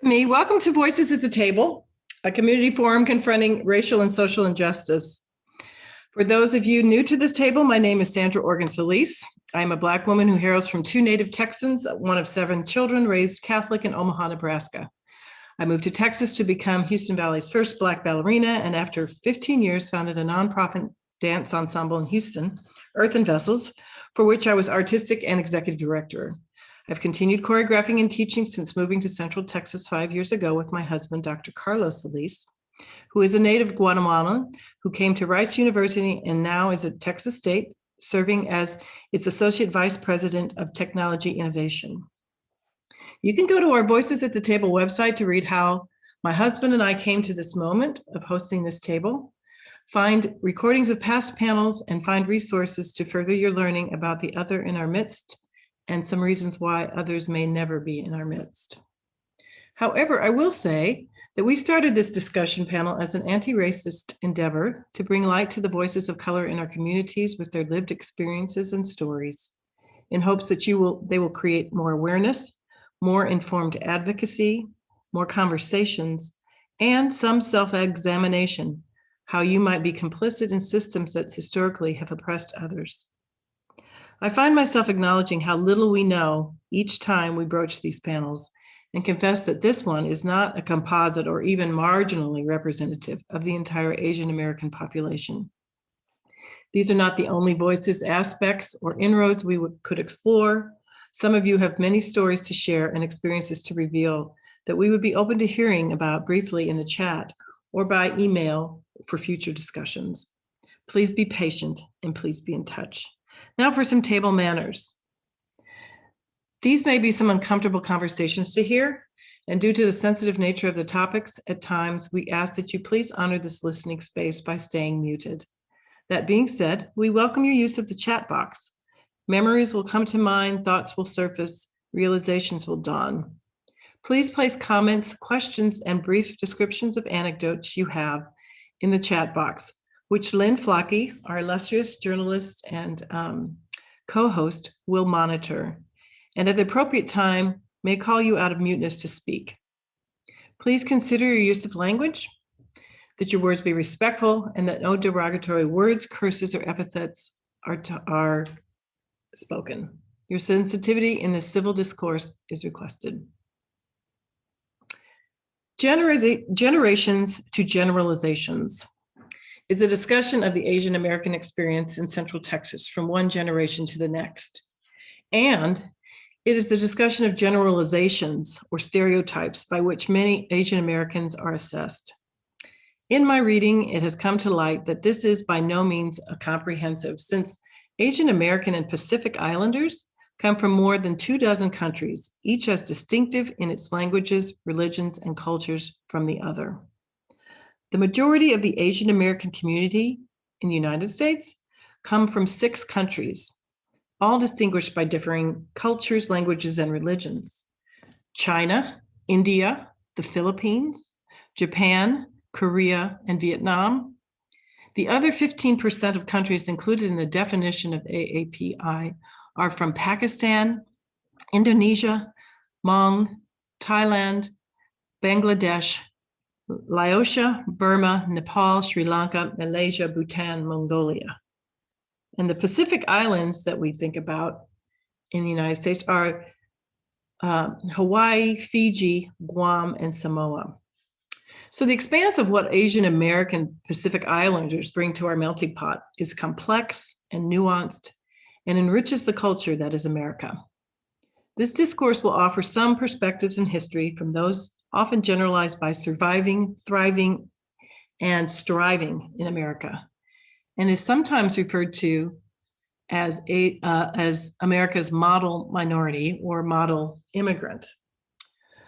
Me, welcome to Voices at the Table, a community forum confronting racial and social injustice. For those of you new to this table, my name is Sandra Organ Solis. I am a Black woman who hails from two Native Texans, one of 7 children, raised Catholic in Omaha, Nebraska. I moved to Texas to become Houston Valley's first Black ballerina, and after 15 years founded a nonprofit dance ensemble in Houston, Earthen Vessels, for which I was artistic and executive director. I've continued choreographing and teaching since moving to Central Texas 5 years ago with my husband, Dr. Carlos Solis, who is a native Guatemalan who came to Rice University and now is at Texas State, serving as its Associate Vice President of Technology Innovation. You can go to our Voices at the Table website to read how my husband and I came to this moment of hosting this table, find recordings of past panels, and find resources to further your learning about the other in our midst, and some reasons why others may never be in our midst. However, I will say that we started this discussion panel as an anti-racist endeavor to bring light to the voices of color in our communities with their lived experiences and stories, in hopes that they will create more awareness, more informed advocacy, more conversations, and some self-examination, how you might be complicit in systems that historically have oppressed others. I find myself acknowledging how little we know each time we broach these panels and confess that this one is not a composite or even marginally representative of the entire Asian American population. These are not the only voices, aspects, or inroads we could explore. Some of you have many stories to share and experiences to reveal that we would be open to hearing about briefly in the chat or by email for future discussions. Please be patient and please be in touch. Now for some table manners. These may be some uncomfortable conversations to hear, and due to the sensitive nature of the topics, at times we ask that you please honor this listening space by staying muted. That being said, we welcome your use of the chat box. Memories will come to mind, thoughts will surface, realizations will dawn. Please place comments, questions, and brief descriptions of anecdotes you have in the chat box, which Lynn Flocky, our illustrious journalist and co-host, will monitor, and at the appropriate time may call you out of muteness to speak. Please consider your use of language, that your words be respectful, and that no derogatory words, curses, or epithets are spoken. Your sensitivity in the civil discourse is requested. Generations to generalizations is a discussion of the Asian American experience in Central Texas from one generation to the next. And it is the discussion of generalizations or stereotypes by which many Asian Americans are assessed. In my reading, it has come to light that this is by no means a comprehensive, since Asian American and Pacific Islanders come from more than 24 countries, each as distinctive in its languages, religions, and cultures from the other. The majority of the Asian American community in the United States come from 6 countries, all distinguished by differing cultures, languages, and religions: China, India, the Philippines, Japan, Korea, and Vietnam. The other 15% of countries included in the definition of AAPI are from Pakistan, Indonesia, Hmong, Thailand, Bangladesh, Laos, Burma, Nepal, Sri Lanka, Malaysia, Bhutan, Mongolia. And the Pacific Islands that we think about in the United States are Hawaii, Fiji, Guam, and Samoa. So the expanse of what Asian American Pacific Islanders bring to our melting pot is complex and nuanced and enriches the culture that is America. This discourse will offer some perspectives in history from those often generalized by surviving, thriving, and striving in America, and is sometimes referred to as America's model minority or model immigrant.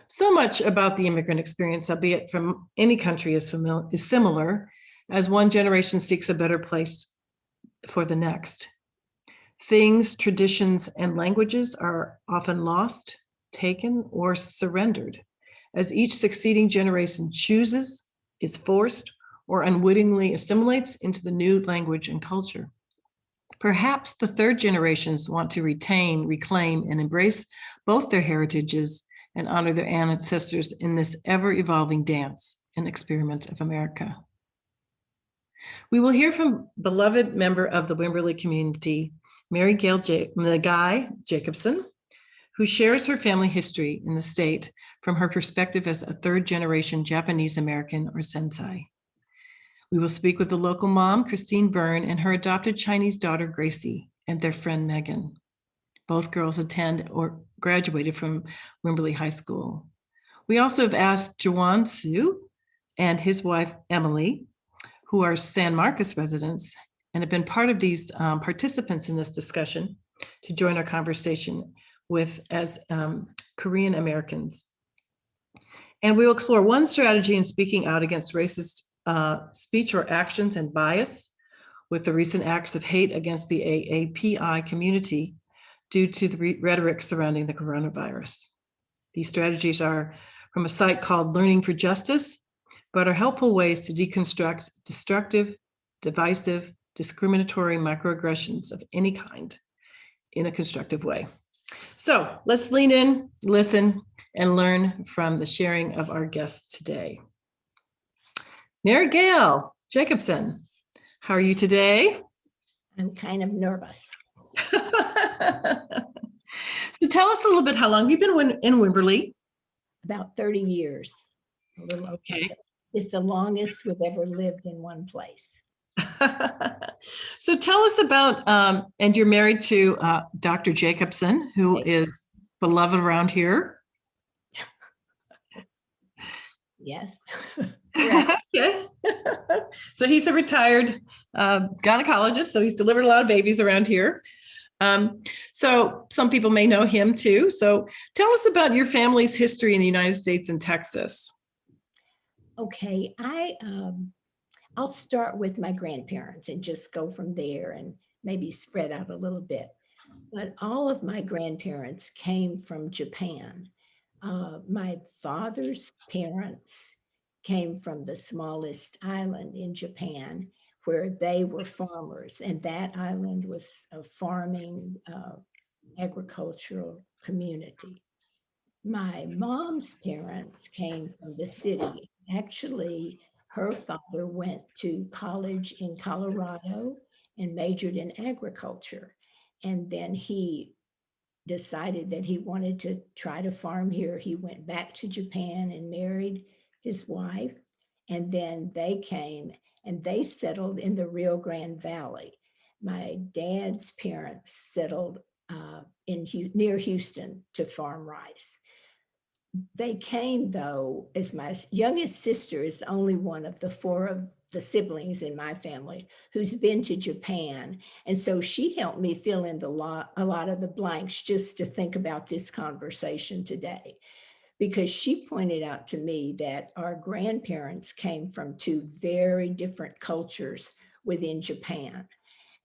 So much about the immigrant experience, albeit from any country, is similar, as one generation seeks a better place for the next. Things, traditions, and languages are often lost, taken, or surrendered, as each succeeding generation chooses, is forced, or unwittingly assimilates into the new language and culture. Perhaps the third generations want to retain, reclaim, and embrace both their heritages and honor their ancestors in this ever-evolving dance and experiment of America. We will hear from beloved member of the Wimberley community, Mary Gail Nagai Jacobson, who shares her family history in the state from her perspective as a third-generation Japanese-American or Sansei. We will speak with the local mom, Christine Byrne, and her adopted Chinese daughter, Gracie, and their friend, Megan. Both girls attend or graduated from Wimberley High School. We also have asked Juwan Suh and his wife, Emily, who are San Marcos residents and have been part of these participants in this discussion, to join our conversation with as Korean Americans. And we will explore one strategy in speaking out against racist speech or actions and bias with the recent acts of hate against the AAPI community due to the rhetoric surrounding the coronavirus. These strategies are from a site called Learning for Justice, but are helpful ways to deconstruct destructive, divisive, discriminatory microaggressions of any kind in a constructive way. So let's lean in, listen, and learn from the sharing of our guests today. Mary Gail Jacobson, how are you today? I'm kind of nervous. So tell us a little bit, how long you've been in Wimberley? About 30 years. A little okay. It's the longest we've ever lived in one place. So tell us about, and you're married to Dr. Jacobson, who is beloved around here. Yes. Okay. So he's a retired gynecologist, so he's delivered a lot of babies around here. So some people may know him too. So tell us about your family's history in the United States and Texas. Okay, I'll start with my grandparents and just go from there and maybe spread out a little bit. But all of my grandparents came from Japan. My father's parents came from the smallest island in Japan, where they were farmers, and that island was a farming agricultural community. My mom's parents came from the city. Actually, her father went to college in Colorado and majored in agriculture. And then he decided that he wanted to try to farm here. He went back to Japan and married his wife. And then they came and they settled in the Rio Grande Valley. My dad's parents settled near Houston to farm rice. They came, though, as my youngest sister is the only one of the four of the siblings in my family who's been to Japan. And so she helped me fill in a lot of the blanks just to think about this conversation today, because she pointed out to me that our grandparents came from two very different cultures within Japan.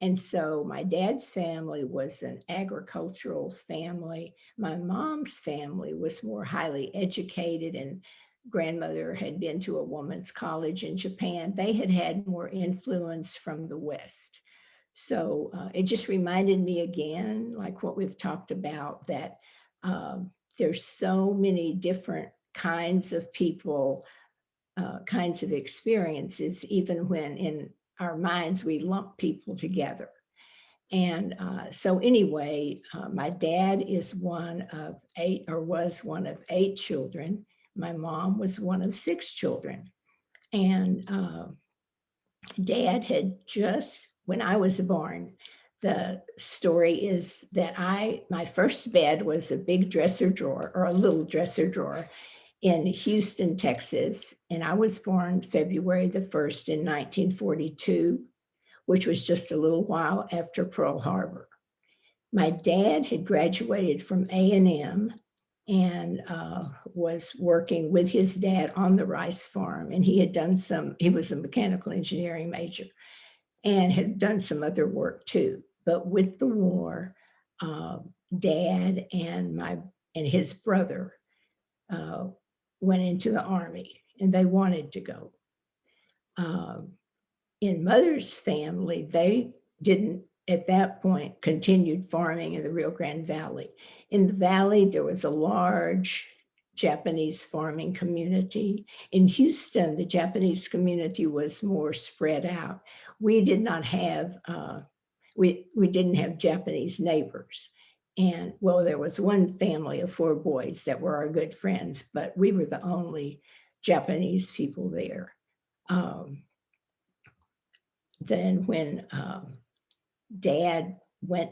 And so my dad's family was an agricultural family. My mom's family was more highly educated, and grandmother had been to a woman's college in Japan. They had had more influence from the West. So it just reminded me again, like what we've talked about, that there's so many different kinds of people, kinds of experiences, even when in our minds we lump people together. And so anyway, my dad is one of 8, or was one of 8 children. My mom was one of 6 children. And Dad had just, when I was born, the story is that my first bed was a big dresser drawer, or a little dresser drawer, in Houston, Texas. And I was born February the 1st in 1942, which was just a little while after Pearl Harbor. My dad had graduated from A&M and was working with his dad on the rice farm. And he was a mechanical engineering major and had done some other work too. But with the war, Dad and his brother went into the Army, and they wanted to go. In Mother's family, they didn't, at that point, continued farming in the Rio Grande Valley. In the valley, there was a large Japanese farming community. In Houston, the Japanese community was more spread out. We did not have, we didn't have Japanese neighbors. And well, there was one family of 4 boys that were our good friends, but we were the only Japanese people there. Then when Dad went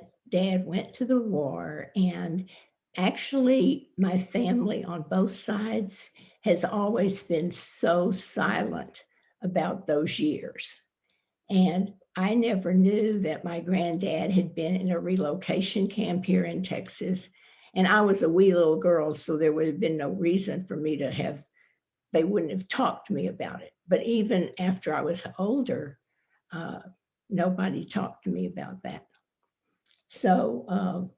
to the war, and actually my family on both sides has always been so silent about those years. And I never knew that my granddad had been in a relocation camp here in Texas. And I was a wee little girl, so there would have been no reason for me to have, they wouldn't have talked to me about it. But even after I was older, nobody talked to me about that. So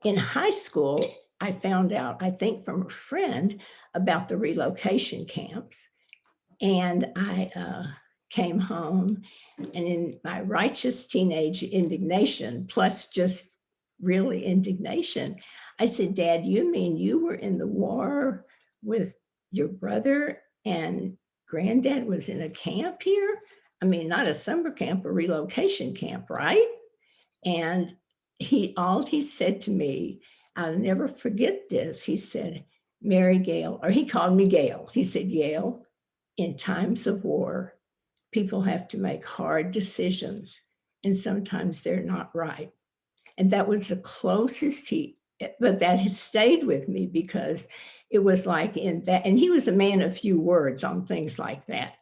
in high school, I found out, I think from a friend, about the relocation camps. And I came home, and in my righteous teenage indignation, plus just really indignation, I said, Dad, you mean you were in the war with your brother and Granddad was in a camp here? I mean, not a summer camp, a relocation camp, right? And all he said to me, I'll never forget this. He said, Mary Gail, or he called me Gail. He said, Gail, in times of war, people have to make hard decisions, and sometimes they're not right. And that was the closest but that has stayed with me, because it was like in that, and he was a man of few words on things like that.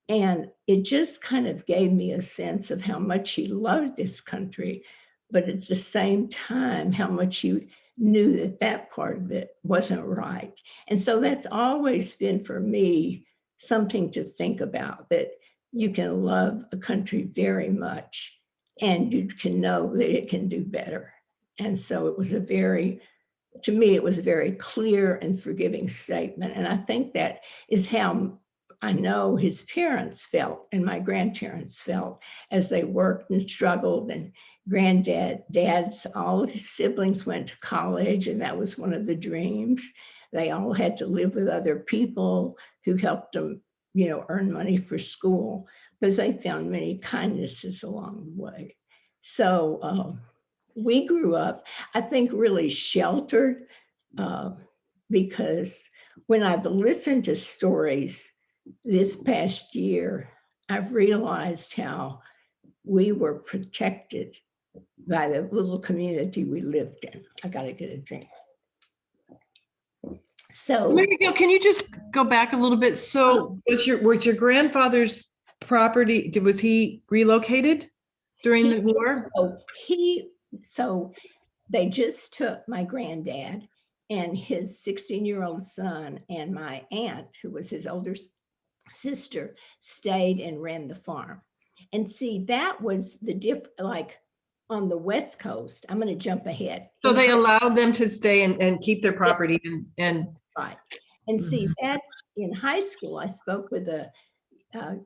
And it just kind of gave me a sense of how much he loved this country, but at the same time, how much he knew that that part of it wasn't right. And so that's always been for me something to think about, that you can love a country very much and you can know that it can do better. And so it was to me, it was a very clear and forgiving statement. And I think that is how I know his parents felt and my grandparents felt as they worked and struggled. And all of his siblings went to college, and that was one of the dreams. They all had to live with other people who helped them, earn money for school, because they found many kindnesses along the way. So we grew up, I think, really sheltered, because when I've listened to stories this past year, I've realized how we were protected by the little community we lived in. I got to get a drink. So, Mary Gail, can you just go back a little bit? So was your grandfather's property, was he relocated during the war? So they just took my granddad and his 16-year-old son, and my aunt, who was his older sister, stayed and ran the farm. And see, that was the like on the West Coast. I'm going to jump ahead. So they allowed them to stay and keep their property and right. And see that in high school, I spoke with a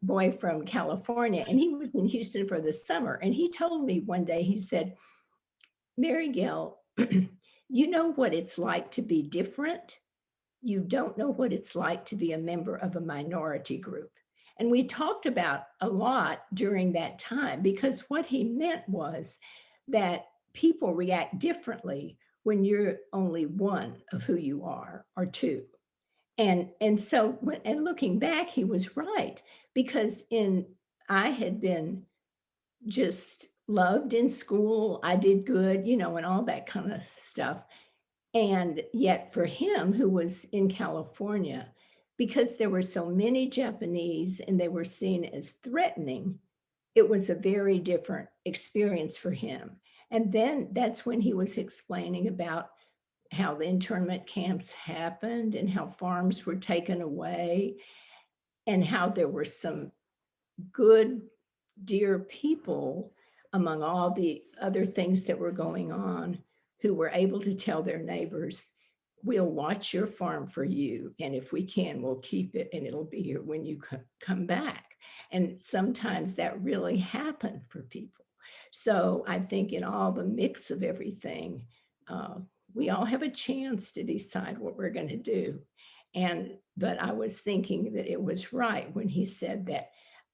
boy from California, and he was in Houston for the summer. And he told me one day, he said, Mary Gail, you know what it's like to be different? You don't know what it's like to be a member of a minority group. And we talked about a lot during that time, because what he meant was that people react differently when you're only one of who you are, or two. And so looking back, he was right, because I had been just loved in school. I did good, and all that kind of stuff. And yet for him, who was in California, because there were so many Japanese and they were seen as threatening, it was a very different experience for him. And then that's when he was explaining about how the internment camps happened and how farms were taken away, and how there were some good, dear people among all the other things that were going on, who were able to tell their neighbors, we'll watch your farm for you, and if we can, we'll keep it, and it'll be here when you come back. And sometimes that really happened for people. So I think in all the mix of everything, we all have a chance to decide what we're going to do. But I was thinking that it was right when he said that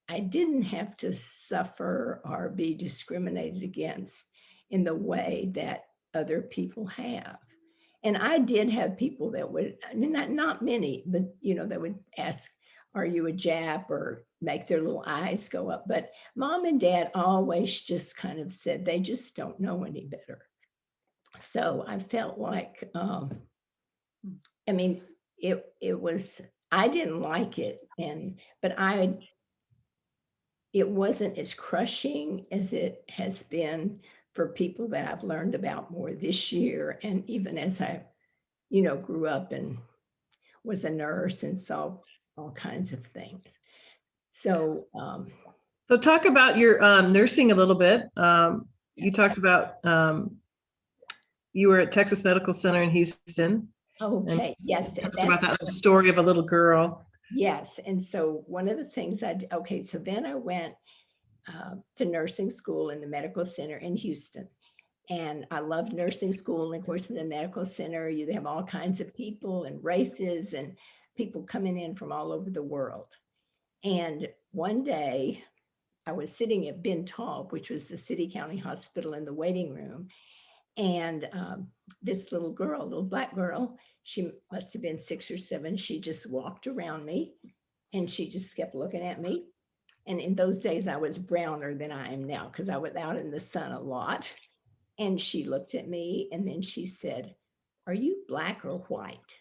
I didn't have to suffer or be discriminated against in the way that other people have. And I did have people that would, not many, but that would ask, are you a Jap, or make their little eyes go up. But mom and dad always just kind of said they just don't know any better. So I felt like, I mean, it was, I didn't like it, but it wasn't as crushing as it has been for people that I've learned about more this year. And even as I, grew up and was a nurse and saw all kinds of things. So, So talk about your nursing a little bit. You talked about you were at Texas Medical Center in Houston. okay, yes. Talk about that story of a little girl. Yes. And so one of the things I did, okay, so then I went to nursing school in the medical center in Houston. And I loved nursing school. And of course, in the medical center, you have all kinds of people and races and people coming in from all over the world. And one day I was sitting at Ben Taub, which was the city county hospital, in the waiting room. And this little girl, little black girl, she must have been 6 or 7. She just walked around me and she just kept looking at me. And in those days, I was browner than I am now because I was out in the sun a lot. And she looked at me and then she said, "Are you black or white?"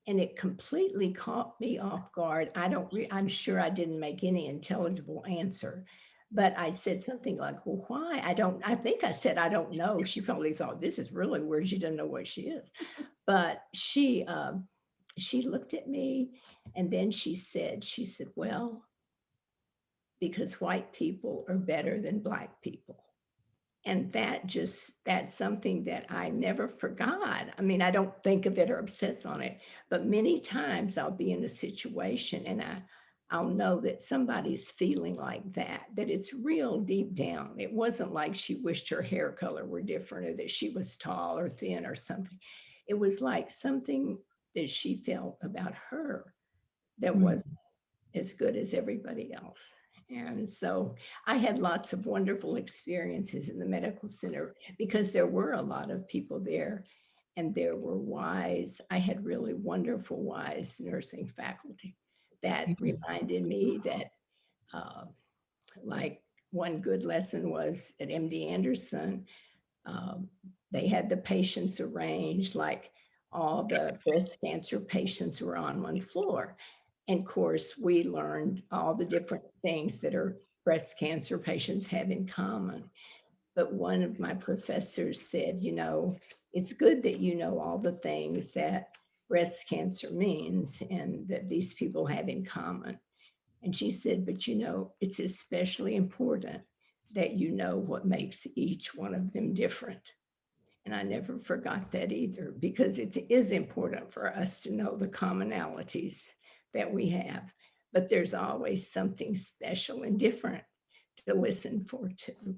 And it completely caught me off guard. I'm sure I didn't make any intelligible answer, but I said something like, "Well, why? I think I said, I don't know." She probably thought, this is really weird. She doesn't know what she is. But she looked at me and then she said, "Well, because white people are better than black people." And that's something that I never forgot. I mean, I don't think of it or obsess on it, but many times I'll be in a situation and I'll know that somebody's feeling like that it's real deep down. It wasn't like she wished her hair color were different or that she was tall or thin or something. It was like something that she felt about her that wasn't as good as everybody else. And so I had lots of wonderful experiences in the medical center because there were a lot of people there and there were I had really wonderful, wise nursing faculty that reminded me that, like one good lesson was at MD Anderson, they had the patients arranged like all the breast cancer patients were on one floor. And of course, we learned all the different things that our breast cancer patients have in common. But one of my professors said, it's good that you know all the things that breast cancer means and that these people have in common. And she said, but it's especially important that you know what makes each one of them different. And I never forgot that either, because it is important for us to know the commonalities that we have, but there's always something special and different to listen for too.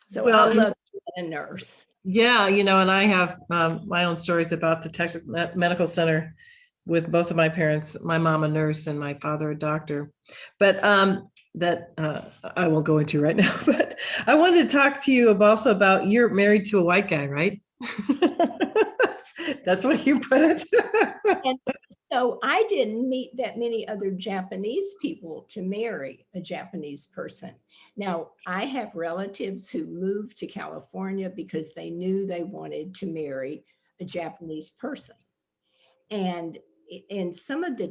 So I love being a nurse. Yeah, and I have my own stories about the Texas Medical Center with both of my parents, my mom a nurse and my father a doctor. But that I won't go into right now. But I wanted to talk to you also about, you're married to a white guy, right? That's what you put it. And so I didn't meet that many other Japanese people to marry a Japanese person. Now, I have relatives who moved to California because they knew they wanted to marry a Japanese person. And some of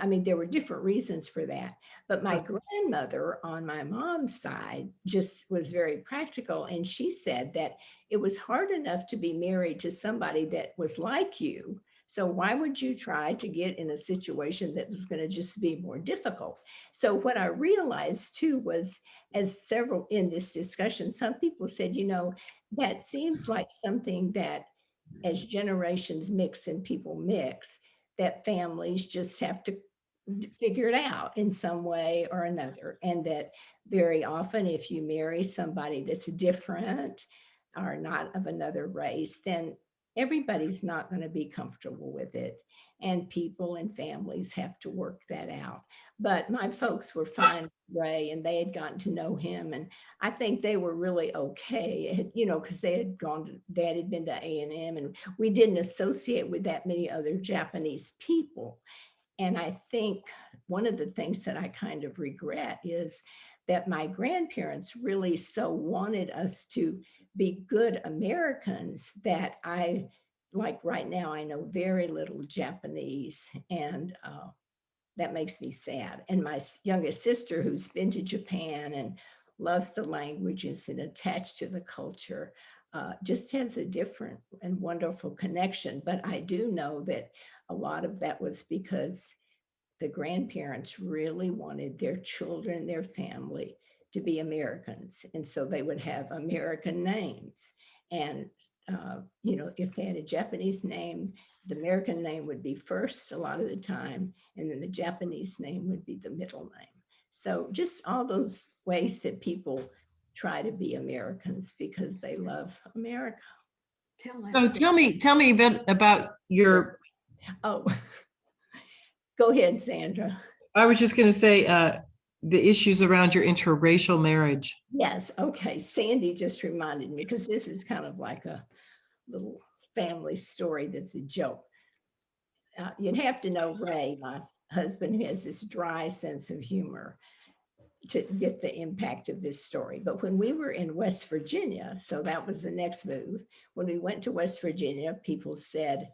I mean, there were different reasons for that. But my grandmother on my mom's side just was very practical. And she said that it was hard enough to be married to somebody that was like you. So why would you try to get in a situation that was going to just be more difficult? So what I realized too was, as several in this discussion, some people said, that seems like something that as generations mix and people mix, that families just have to figure it out in some way or another. And that very often, if you marry somebody that's different or not of another race, then everybody's not going to be comfortable with it. And people and families have to work that out. But my folks were fine with Ray, and they had gotten to know him. And I think they were really okay, because they had Dad had been to A&M, and we didn't associate with that many other Japanese people. And I think one of the things that I kind of regret is that my grandparents really so wanted us to be good Americans that like right now, I know very little Japanese, and that makes me sad. And my youngest sister, who's been to Japan and loves the languages and attached to the culture, just has a different and wonderful connection. But I do know that a lot of that was because the grandparents really wanted their children, their family to be Americans. And so they would have American names. And, if they had a Japanese name, the American name would be first a lot of the time, and then the Japanese name would be the middle name. So just all those ways that people try to be Americans because they love America. So tell me a bit about your. Oh, go ahead, Sandra. I was just going to say the issues around your interracial marriage. Yes. Okay. Sandy just reminded me, because this is kind of like a little family story that's a joke. You'd have to know Ray, my husband, who has this dry sense of humor, to get the impact of this story. But when we were in West Virginia, so that was the next move, when we went to West Virginia, people said,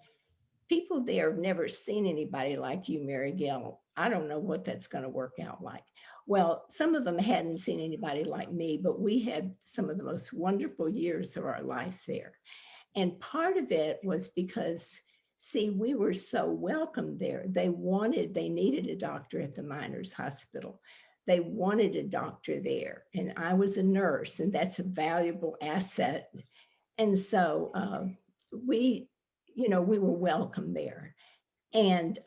people there have never seen anybody like you, Mary Gail. I don't know what that's going to work out like. Well, some of them hadn't seen anybody like me, but we had some of the most wonderful years of our life there. And part of it was because, see, we were so welcome there. They needed a doctor at the Miners Hospital. They wanted a doctor there. And I was a nurse, and that's a valuable asset. And so we were welcome there. And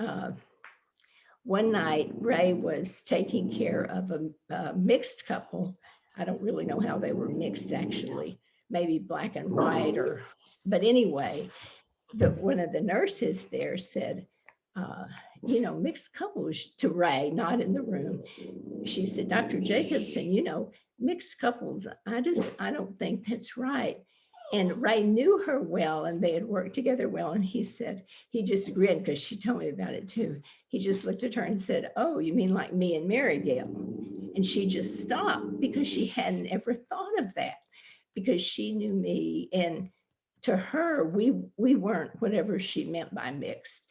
one night, Ray was taking care of a mixed couple. I don't really know how they were mixed, actually, maybe black and white, but anyway, one of the nurses there said, mixed couples, to Ray, not in the room. She said, Dr. Jacobson, mixed couples, I don't think that's right. And Ray knew her well, and they had worked together well. And he just grinned, because she told me about it too. He just looked at her and said, oh, you mean like me and Mary Gail? And she just stopped, because she hadn't ever thought of that, because she knew me. And to her, we weren't whatever she meant by mixed.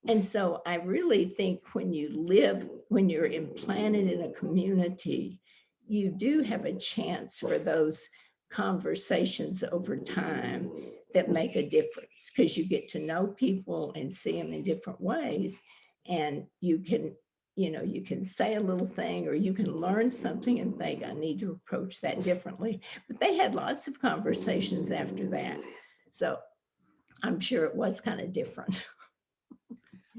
And so I really think when you're implanted in a community, you do have a chance for those conversations over time that make a difference, because you get to know people and see them in different ways. And you can say a little thing, or you can learn something and think, I need to approach that differently. But they had lots of conversations after that. So I'm sure it was kind of different.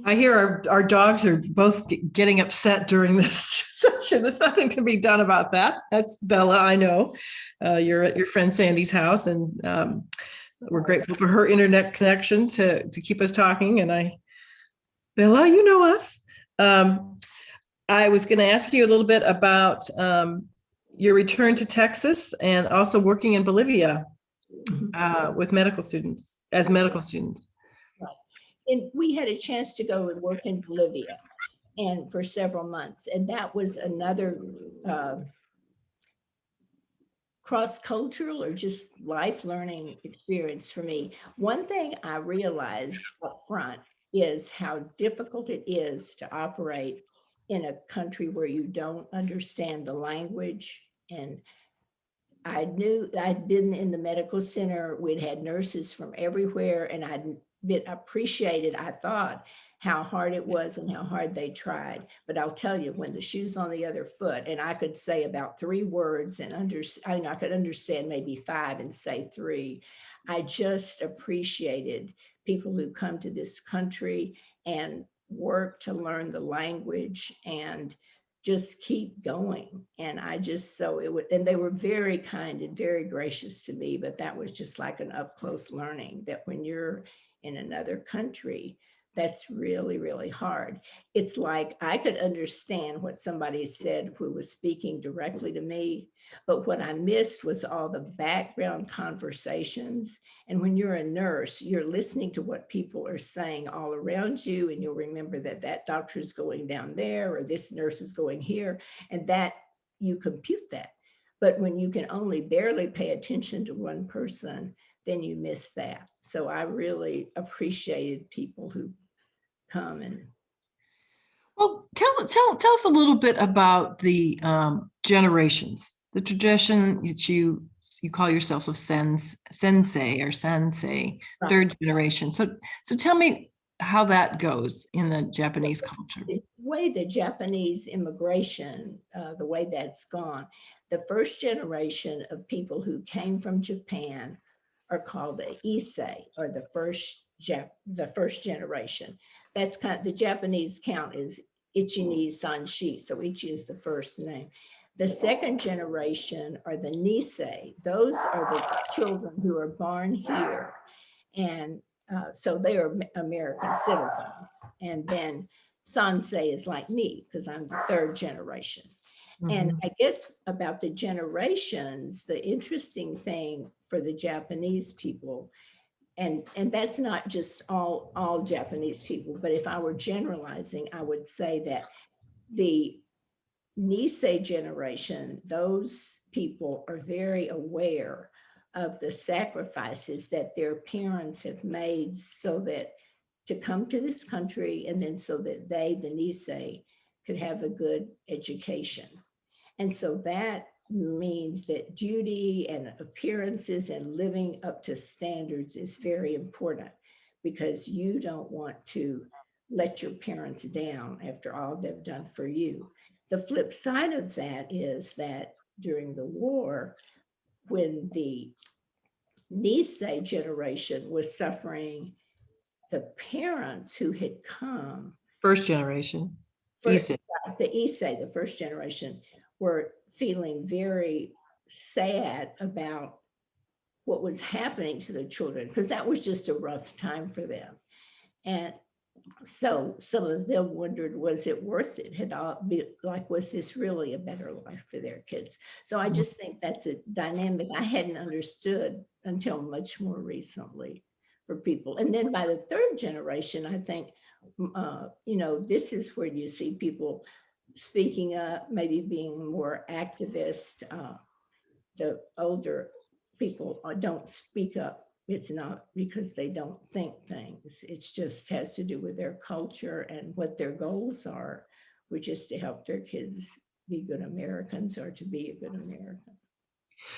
I hear our dogs are both getting upset during this session. There's nothing can be done about that. That's Bella, I know. You're at your friend Sandy's house, and we're grateful for her internet connection to keep us talking. And Bella, you know us. I was going to ask you a little bit about your return to Texas, and also working in Bolivia with medical students, as medical students. Right. And we had a chance to go and work in Bolivia, and for several months. And that was another cross-cultural or just life learning experience for me. One thing I realized up front is how difficult it is to operate in a country where you don't understand the language. And I knew I'd been in the medical center. We'd had nurses from everywhere, and I'd been appreciated, I thought, how hard it was and how hard they tried. But I'll tell you, when the shoe's on the other foot, and I could say about 3 words and I could understand maybe 5 and say 3, I just appreciated people who come to this country and work to learn the language and just keep going. And I just, so it would, and they were very kind and very gracious to me, but that was just like an up close learning that when you're in another country, that's really, really hard. It's like I could understand what somebody said who was speaking directly to me, but what I missed was all the background conversations. And when you're a nurse, you're listening to what people are saying all around you, and you'll remember that that doctor is going down there, or this nurse is going here, and that you compute that. But when you can only barely pay attention to one person, then you miss that. So I really appreciated people who come and. Well, tell us a little bit about the generations, the tradition that you call yourselves of sensei or sansei, Right. third generation. So tell me how that goes in the Japanese culture. The way the Japanese immigration, the way that's gone, the first generation of people who came from Japan are called the Issei, or the first generation. That's kind of, the Japanese count is Ichi ni Sanshi, so Ichi is the first name. The second generation are the Nisei. Those are the children who are born here, and so they are American citizens. And then Sansei is like me, because I'm the third generation. And I guess about the generations, the interesting thing for the Japanese people, and that's not just all Japanese people, but if I were generalizing, I would say that the Nisei generation, those people are very aware of the sacrifices that their parents have made so that to come to this country, and then so that they, the Nisei, could have a good education. And so that means that duty and appearances and living up to standards is very important, because you don't want to let your parents down after all they've done for you. The flip side of that is that during the war, when the Nisei generation was suffering, the parents who had come, First generation. first, Issei. the Issei, the first generation, were feeling very sad about what was happening to the children, because that was just a rough time for them. And so some of them wondered, was it worth it? Had all be like, was this really a better life for their kids? So I just think that's a dynamic I hadn't understood until much more recently for people. And then by the third generation, I think, this is where you see people speaking up, maybe being more activist. The older people don't speak up. It's not because they don't think things. It just has to do with their culture and what their goals are, which is to help their kids be good Americans, or to be a good American.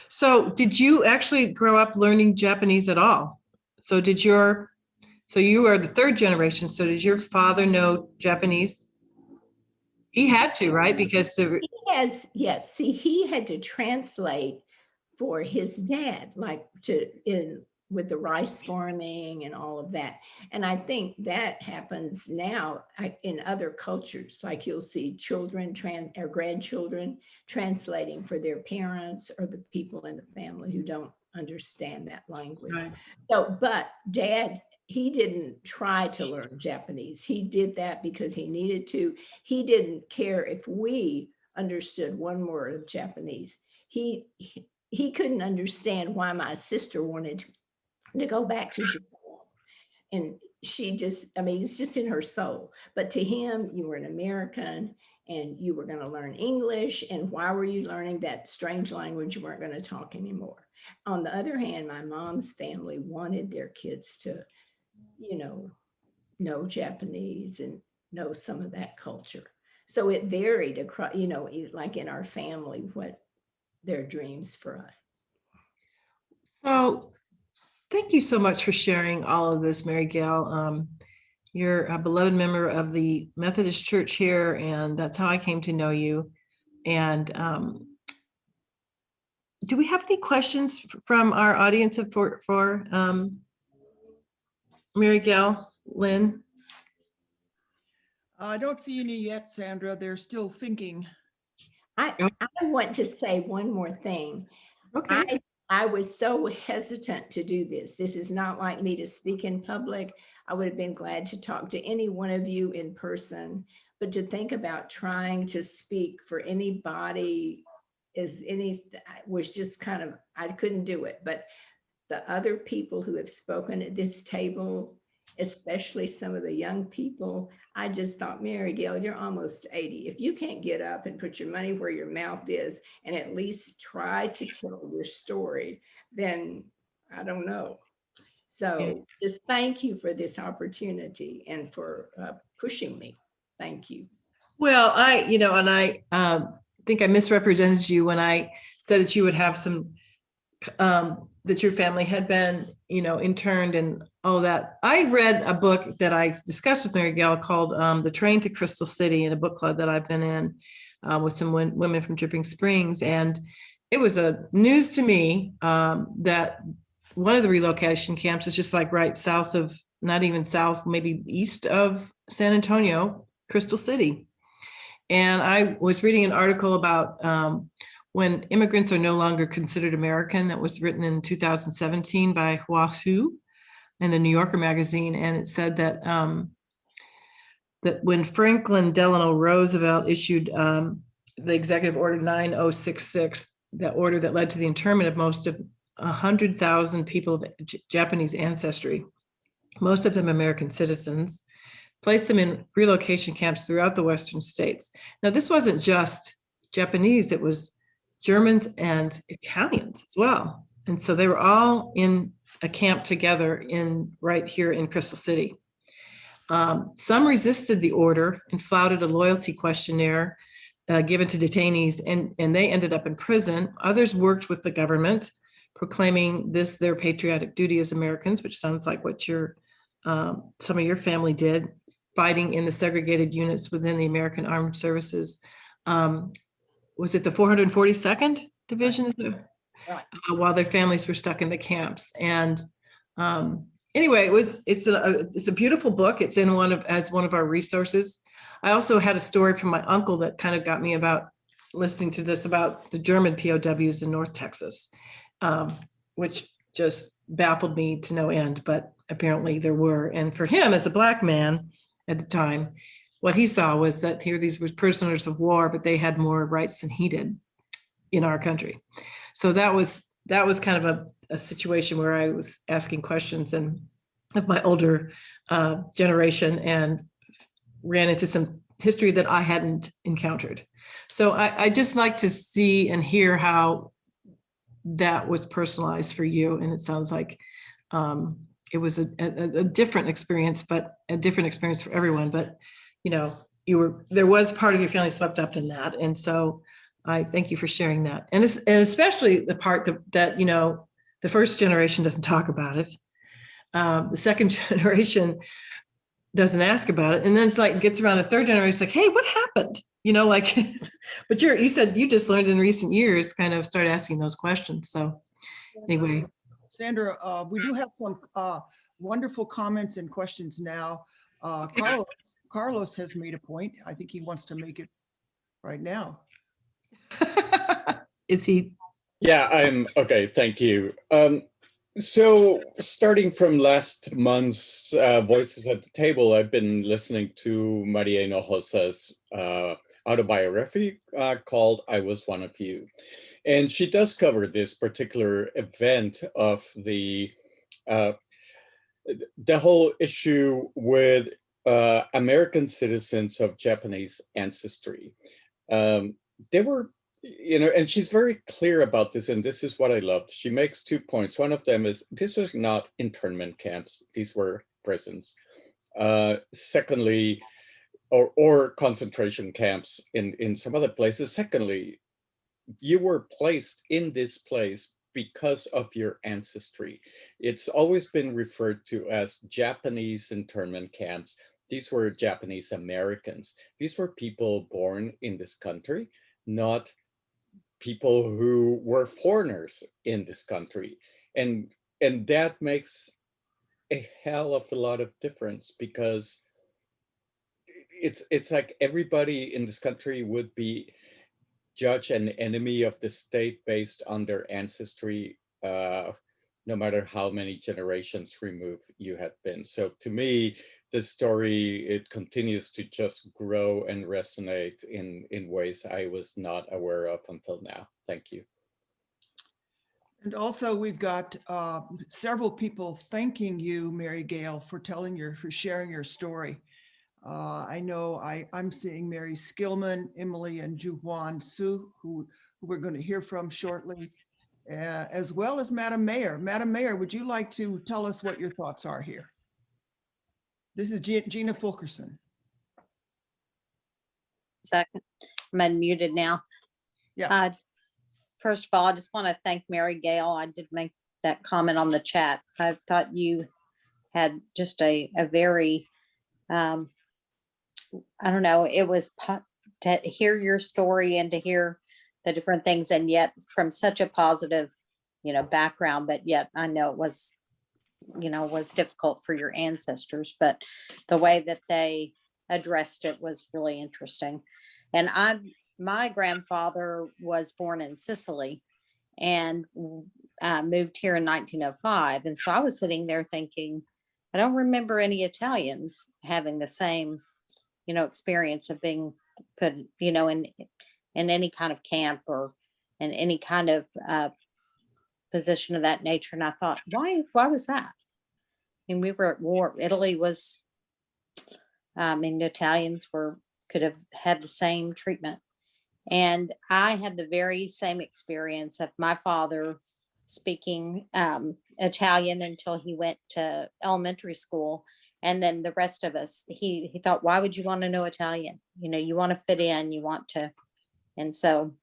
So did you actually grow up learning Japanese at all? So you are the third generation. So did your father know Japanese? He had to, right? Because Yes. See, he had to translate for his dad, like with the rice farming and all of that. And I think that happens now in other cultures, like you'll see children or grandchildren translating for their parents or the people in the family who don't understand that language. Right. So, but dad, he didn't try to learn Japanese. He did that because he needed to. He didn't care if we understood one word of Japanese. He couldn't understand why my sister wanted to go back to Japan. And she just, it's just in her soul. But to him, you were an American and you were going to learn English. And why were you learning that strange language you weren't going to talk anymore? On the other hand, my mom's family wanted their kids to, know Japanese and know some of that culture. So it varied across, like in our family, what their dreams for us. So thank you so much for sharing all of this, Mary Gail. You're a beloved member of the Methodist Church here, and that's how I came to know you. And do we have any questions from our audience for Mary Gail, Lynn? I don't see any yet, Sandra. They're still thinking. Oh, I want to say one more thing. okay. I was so hesitant to do this. This is not like me to speak in public. I would have been glad to talk to any one of you in person, but to think about trying to speak for anybody was just kind of, I couldn't do it. But the other people who have spoken at this table, especially some of the young people, I just thought, Mary Gail, you're almost 80. If you can't get up and put your money where your mouth is and at least try to tell your story, then I don't know. Yeah. So just thank you for this opportunity and for pushing me. Thank you. Well, and I think I misrepresented you when I said that you would have some, that your family had been, interned and all that. I read a book that I discussed with Mary Gail called The Train to Crystal City, in a book club that I've been in with some women from Dripping Springs. And it was a news to me that one of the relocation camps is just like right south of, not even south, maybe east of San Antonio, Crystal City. And I was reading an article about when immigrants are no longer considered American. That was written in 2017 by Juwan Suh in the New Yorker magazine. And it said that that when Franklin Delano Roosevelt issued the Executive Order 9066, that order that led to the internment of most of 100,000 people of Japanese ancestry, most of them American citizens, placed them in relocation camps throughout the Western states. Now, this wasn't just Japanese, it was Germans and Italians as well. And so they were all in a camp together right here in Crystal City. Some resisted the order and flouted a loyalty questionnaire given to detainees, and they ended up in prison. Others worked with the government, proclaiming this their patriotic duty as Americans, which sounds like what some of your family did, fighting in the segregated units within the American Armed Services. Was it the 442nd Division? Right. While their families were stuck in the camps. And anyway, it's a beautiful book. It's in as one of our resources. I also had a story from my uncle that kind of got me about listening to this about the German POWs in North Texas, which just baffled me to no end, but apparently there were. And for him, as a Black man at the time, what he saw was that here these were prisoners of war, but they had more rights than he did in our country. So that was kind of a situation where I was asking questions and of my older generation and ran into some history that I hadn't encountered. So I just like to see and hear how that was personalized for you. And it sounds like it was a different experience, but a different experience for everyone. But, there was part of your family swept up in that. And so I thank you for sharing that. And especially the part that the first generation doesn't talk about it. The second generation doesn't ask about it. And then it's like, gets around the third generation, it's like, hey, what happened? But you said you just learned in recent years, kind of started asking those questions. So anyway. Sandra, we do have some wonderful comments and questions now. Carlos has made a point. I think he wants to make it right now. Is he? Yeah, I'm okay. Thank you. So starting from last month's Voices at the Table, I've been listening to Maria Hinojos's autobiography called I Was One of You. And she does cover this particular event of the whole issue with American citizens of Japanese ancestry. They were, and she's very clear about this, and this is what I loved. She makes 2 points. One of them is this was not internment camps; these were prisons. Secondly, or concentration camps in some other places. Secondly, you were placed in this place because of your ancestry. It's always been referred to as Japanese internment camps. These were Japanese Americans. These were people born in this country, not people who were foreigners in this country. And that makes a hell of a lot of difference, because it's like everybody in this country would be judge an enemy of the state based on their ancestry, no matter how many generations removed you had been. So to me, this story, it continues to just grow and resonate in ways I was not aware of until now. Thank you. And also we've got several people thanking you, Mary Gail, for sharing your story. I know I'm seeing Mary Skillman, Emily, and Juwan Suh, who we're going to hear from shortly, as well as Madam Mayor. Madam Mayor, would you like to tell us what your thoughts are here? This is Gina Fulkerson. Second, I'm unmuted now. Yeah. First of all, I just want to thank Mary Gail. I did make that comment on the chat. I thought you had just a very, I don't know, it was to hear your story and to hear the different things, and yet from such a positive, background, but yet I know it was, was difficult for your ancestors, but the way that they addressed it was really interesting. And my grandfather was born in Sicily and moved here in 1905. And so I was sitting there thinking, I don't remember any Italians having the same, experience of being put, in any kind of camp or in any kind of position of that nature. And I thought, why was that? And we were at war. Italy was, Italians could have had the same treatment. And I had the very same experience of my father speaking Italian until he went to elementary school. And then the rest of us, he thought, why would you want to know Italian? You want to fit in, you want to. And so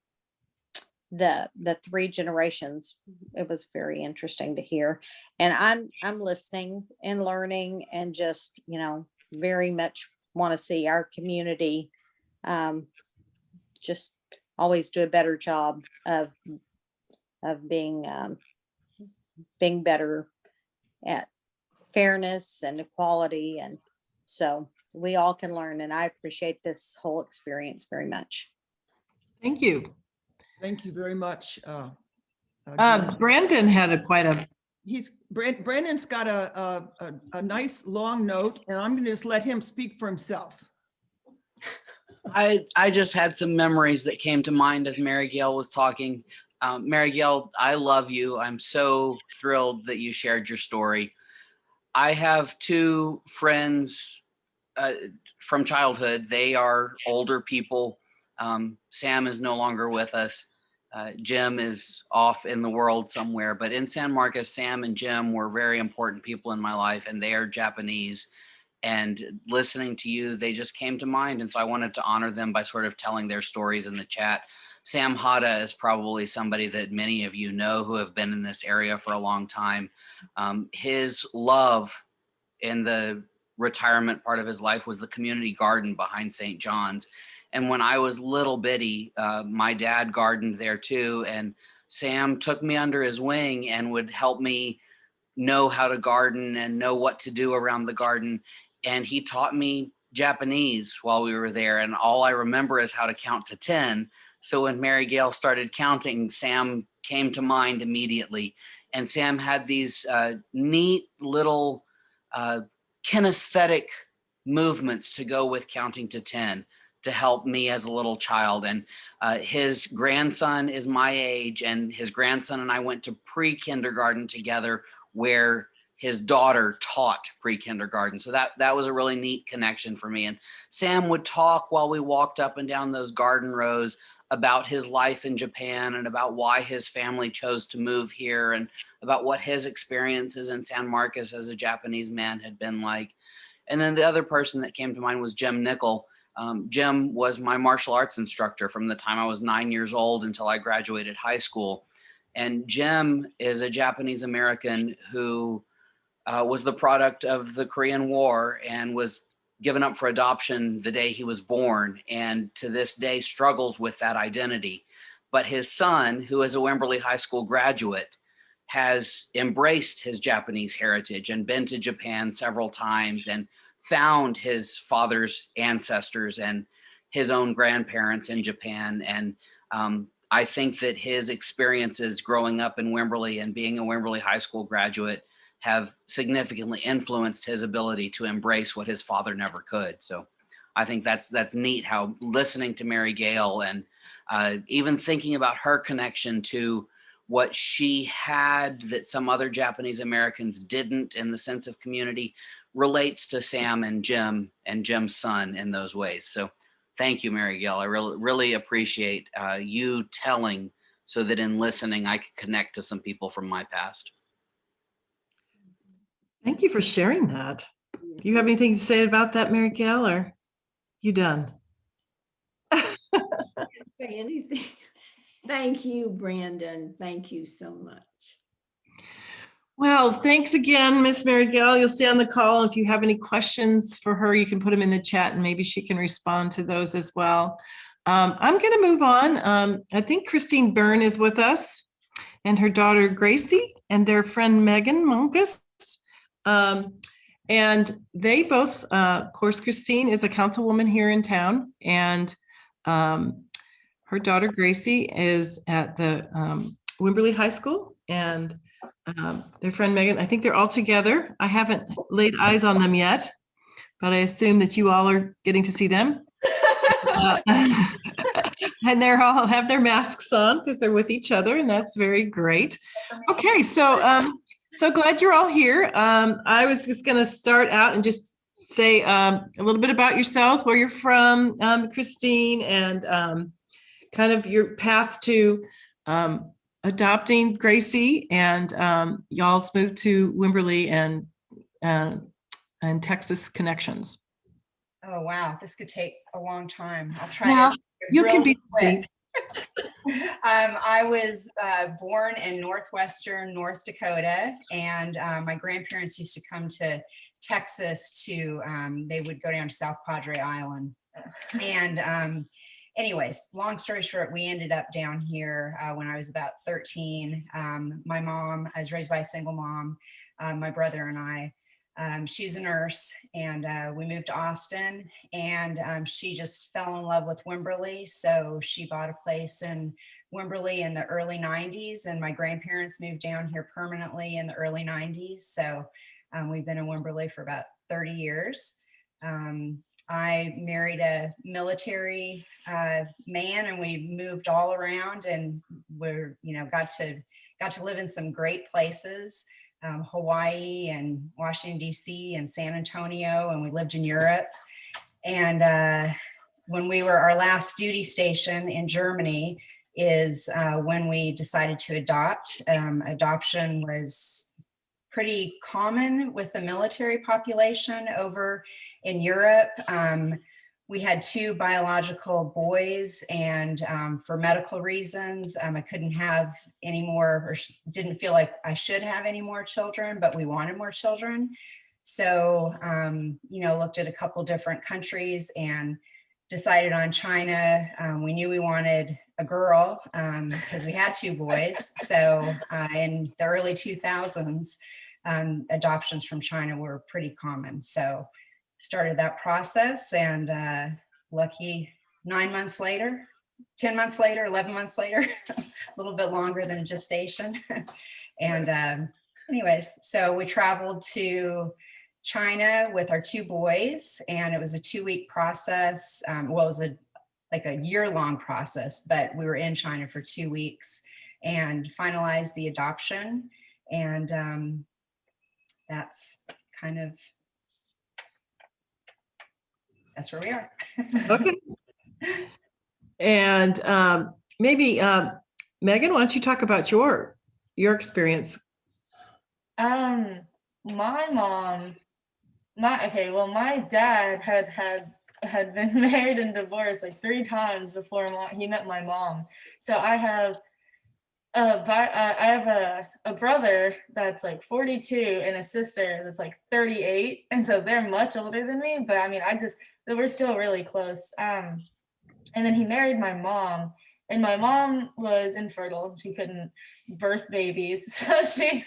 the three generations, it was very interesting to hear. And I'm listening and learning and just, very much want to see our community just always do a better job of being better at fairness and equality. And so we all can learn, and I appreciate this whole experience very much. Thank you. Thank you very much. Brandon had Brandon's got a nice long note, and I'm going to just let him speak for himself. I just had some memories that came to mind as Mary Gail was talking. Mary Gail, I love you. I'm so thrilled that you shared your story. I have two friends from childhood. They are older people. Sam is no longer with us. Jim is off in the world somewhere, but in San Marcos, Sam and Jim were very important people in my life, and they are Japanese. And listening to you, they just came to mind. And so I wanted to honor them by sort of telling their stories in the chat. Sam Hodda is probably somebody that many of you know who have been in this area for a long time. His love in the retirement part of his life was the community garden behind St. John's. And when I was little bitty, my dad gardened there too. And Sam took me under his wing and would help me know how to garden and know what to do around the garden. And he taught me Japanese while we were there. And all I remember is how to count to 10. So when Mary Gail started counting, Sam came to mind immediately. And Sam had these neat little kinesthetic movements to go with counting to 10 to help me as a little child. And his grandson is my age, and his grandson and I went to pre-kindergarten together, where his daughter taught pre-kindergarten. So that was a really neat connection for me. And Sam would talk while we walked up and down those garden rows about his life in Japan and about why his family chose to move here and about what his experiences in San Marcos as a Japanese man had been like. And then the other person that came to mind was Jim Nicholl. Jim was my martial arts instructor from the time I was 9 years old until I graduated high school. And Jim is a Japanese American who was the product of the Korean War and was given up for adoption the day he was born, and to this day struggles with that identity. But his son, who is a Wimberley High School graduate, has embraced his Japanese heritage and been to Japan several times and found his father's ancestors and his own grandparents in Japan. And I think that his experiences growing up in Wimberley and being a Wimberley High School graduate have significantly influenced his ability to embrace what his father never could. So I think that's neat how listening to Mary Gail and even thinking about her connection to what she had that some other Japanese Americans didn't in the sense of community relates to Sam and Jim's son in those ways. So thank you, Mary Gail. I really appreciate you telling so that in listening, I could connect to some people from my past. Thank you for sharing that. Do you have anything to say about that, Mary Gail, or you done? Say anything. Thank you, Brandon. Thank you so much. Well, thanks again, Miss Mary Gail. You'll stay on the call. If you have any questions for her, you can put them in the chat and maybe she can respond to those as well. I'm going to move on. I think Christine Byrne is with us and her daughter Gracie and their friend Megan Monkus. And they both, of course, Christine is a councilwoman here in town, and her daughter Gracie is at the Wimberley High School, and their friend Megan, I think they're all together. I haven't laid eyes on them yet, but I assume that you all are getting to see them. And they're all have their masks on because they're with each other, and that's very great. Okay, so so glad you're all here. I was just going to start out and just say a little bit about yourselves, where you're from, Christine, and kind of your path to adopting Gracie, and y'all's moved to Wimberley and Texas connections. Oh, wow. This could take a long time. I'll try Yeah, to you real can be quick. I was born in northwestern North Dakota, and my grandparents used to come to Texas to, they would go down to South Padre Island. And anyways, long story short, we ended up down here when I was about 13. My mom, I was raised by a single mom, my brother and I. She's a nurse, and we moved to Austin, and she just fell in love with Wimberley. So she bought a place in Wimberley in the early 90s, and my grandparents moved down here permanently in the early 90s. So we've been in Wimberley for about 30 years. I married a military man, and we moved all around, and we're, got to live in some great places. Hawaii and Washington, D.C. and San Antonio, and we lived in Europe. And when we were, our last duty station in Germany is when we decided to adopt. Adoption was pretty common with the military population over in Europe. We had 2 biological boys, and for medical reasons, I couldn't have any more, or didn't feel like I should have any more children, but we wanted more children. So, looked at a couple different countries and decided on China. We knew we wanted a girl because we had 2 boys. So in the early 2000s, adoptions from China were pretty common. So started that process, and lucky 9 months later, 10 months later, 11 months later, a little bit longer than gestation. And anyways, so we traveled to China with our 2 boys, and it was a 2-week process. Well, it was like a year-long process, but we were in China for 2 weeks and finalized the adoption. And that's kind of, that's where we are. Okay. And maybe Megan, why don't you talk about your experience? My mom, my dad had been married and divorced like 3 times before he met my mom. So I have a brother that's like 42 and a sister that's like 38, and so they're much older than me. But I mean, we're still really close. And then he married my mom, and my mom was infertile. She couldn't birth babies. She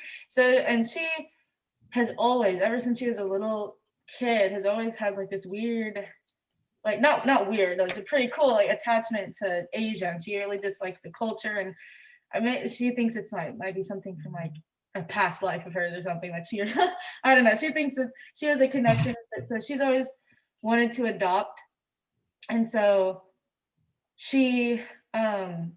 has always, ever since she was a little kid, has always had like this weird like not weird, like a pretty cool like attachment to Asia. And she really just likes the culture, and I mean, she thinks it's like might be something from like a past life of hers or something that she I don't know. She thinks that she has a connection with it, so she's always wanted to adopt, and so she and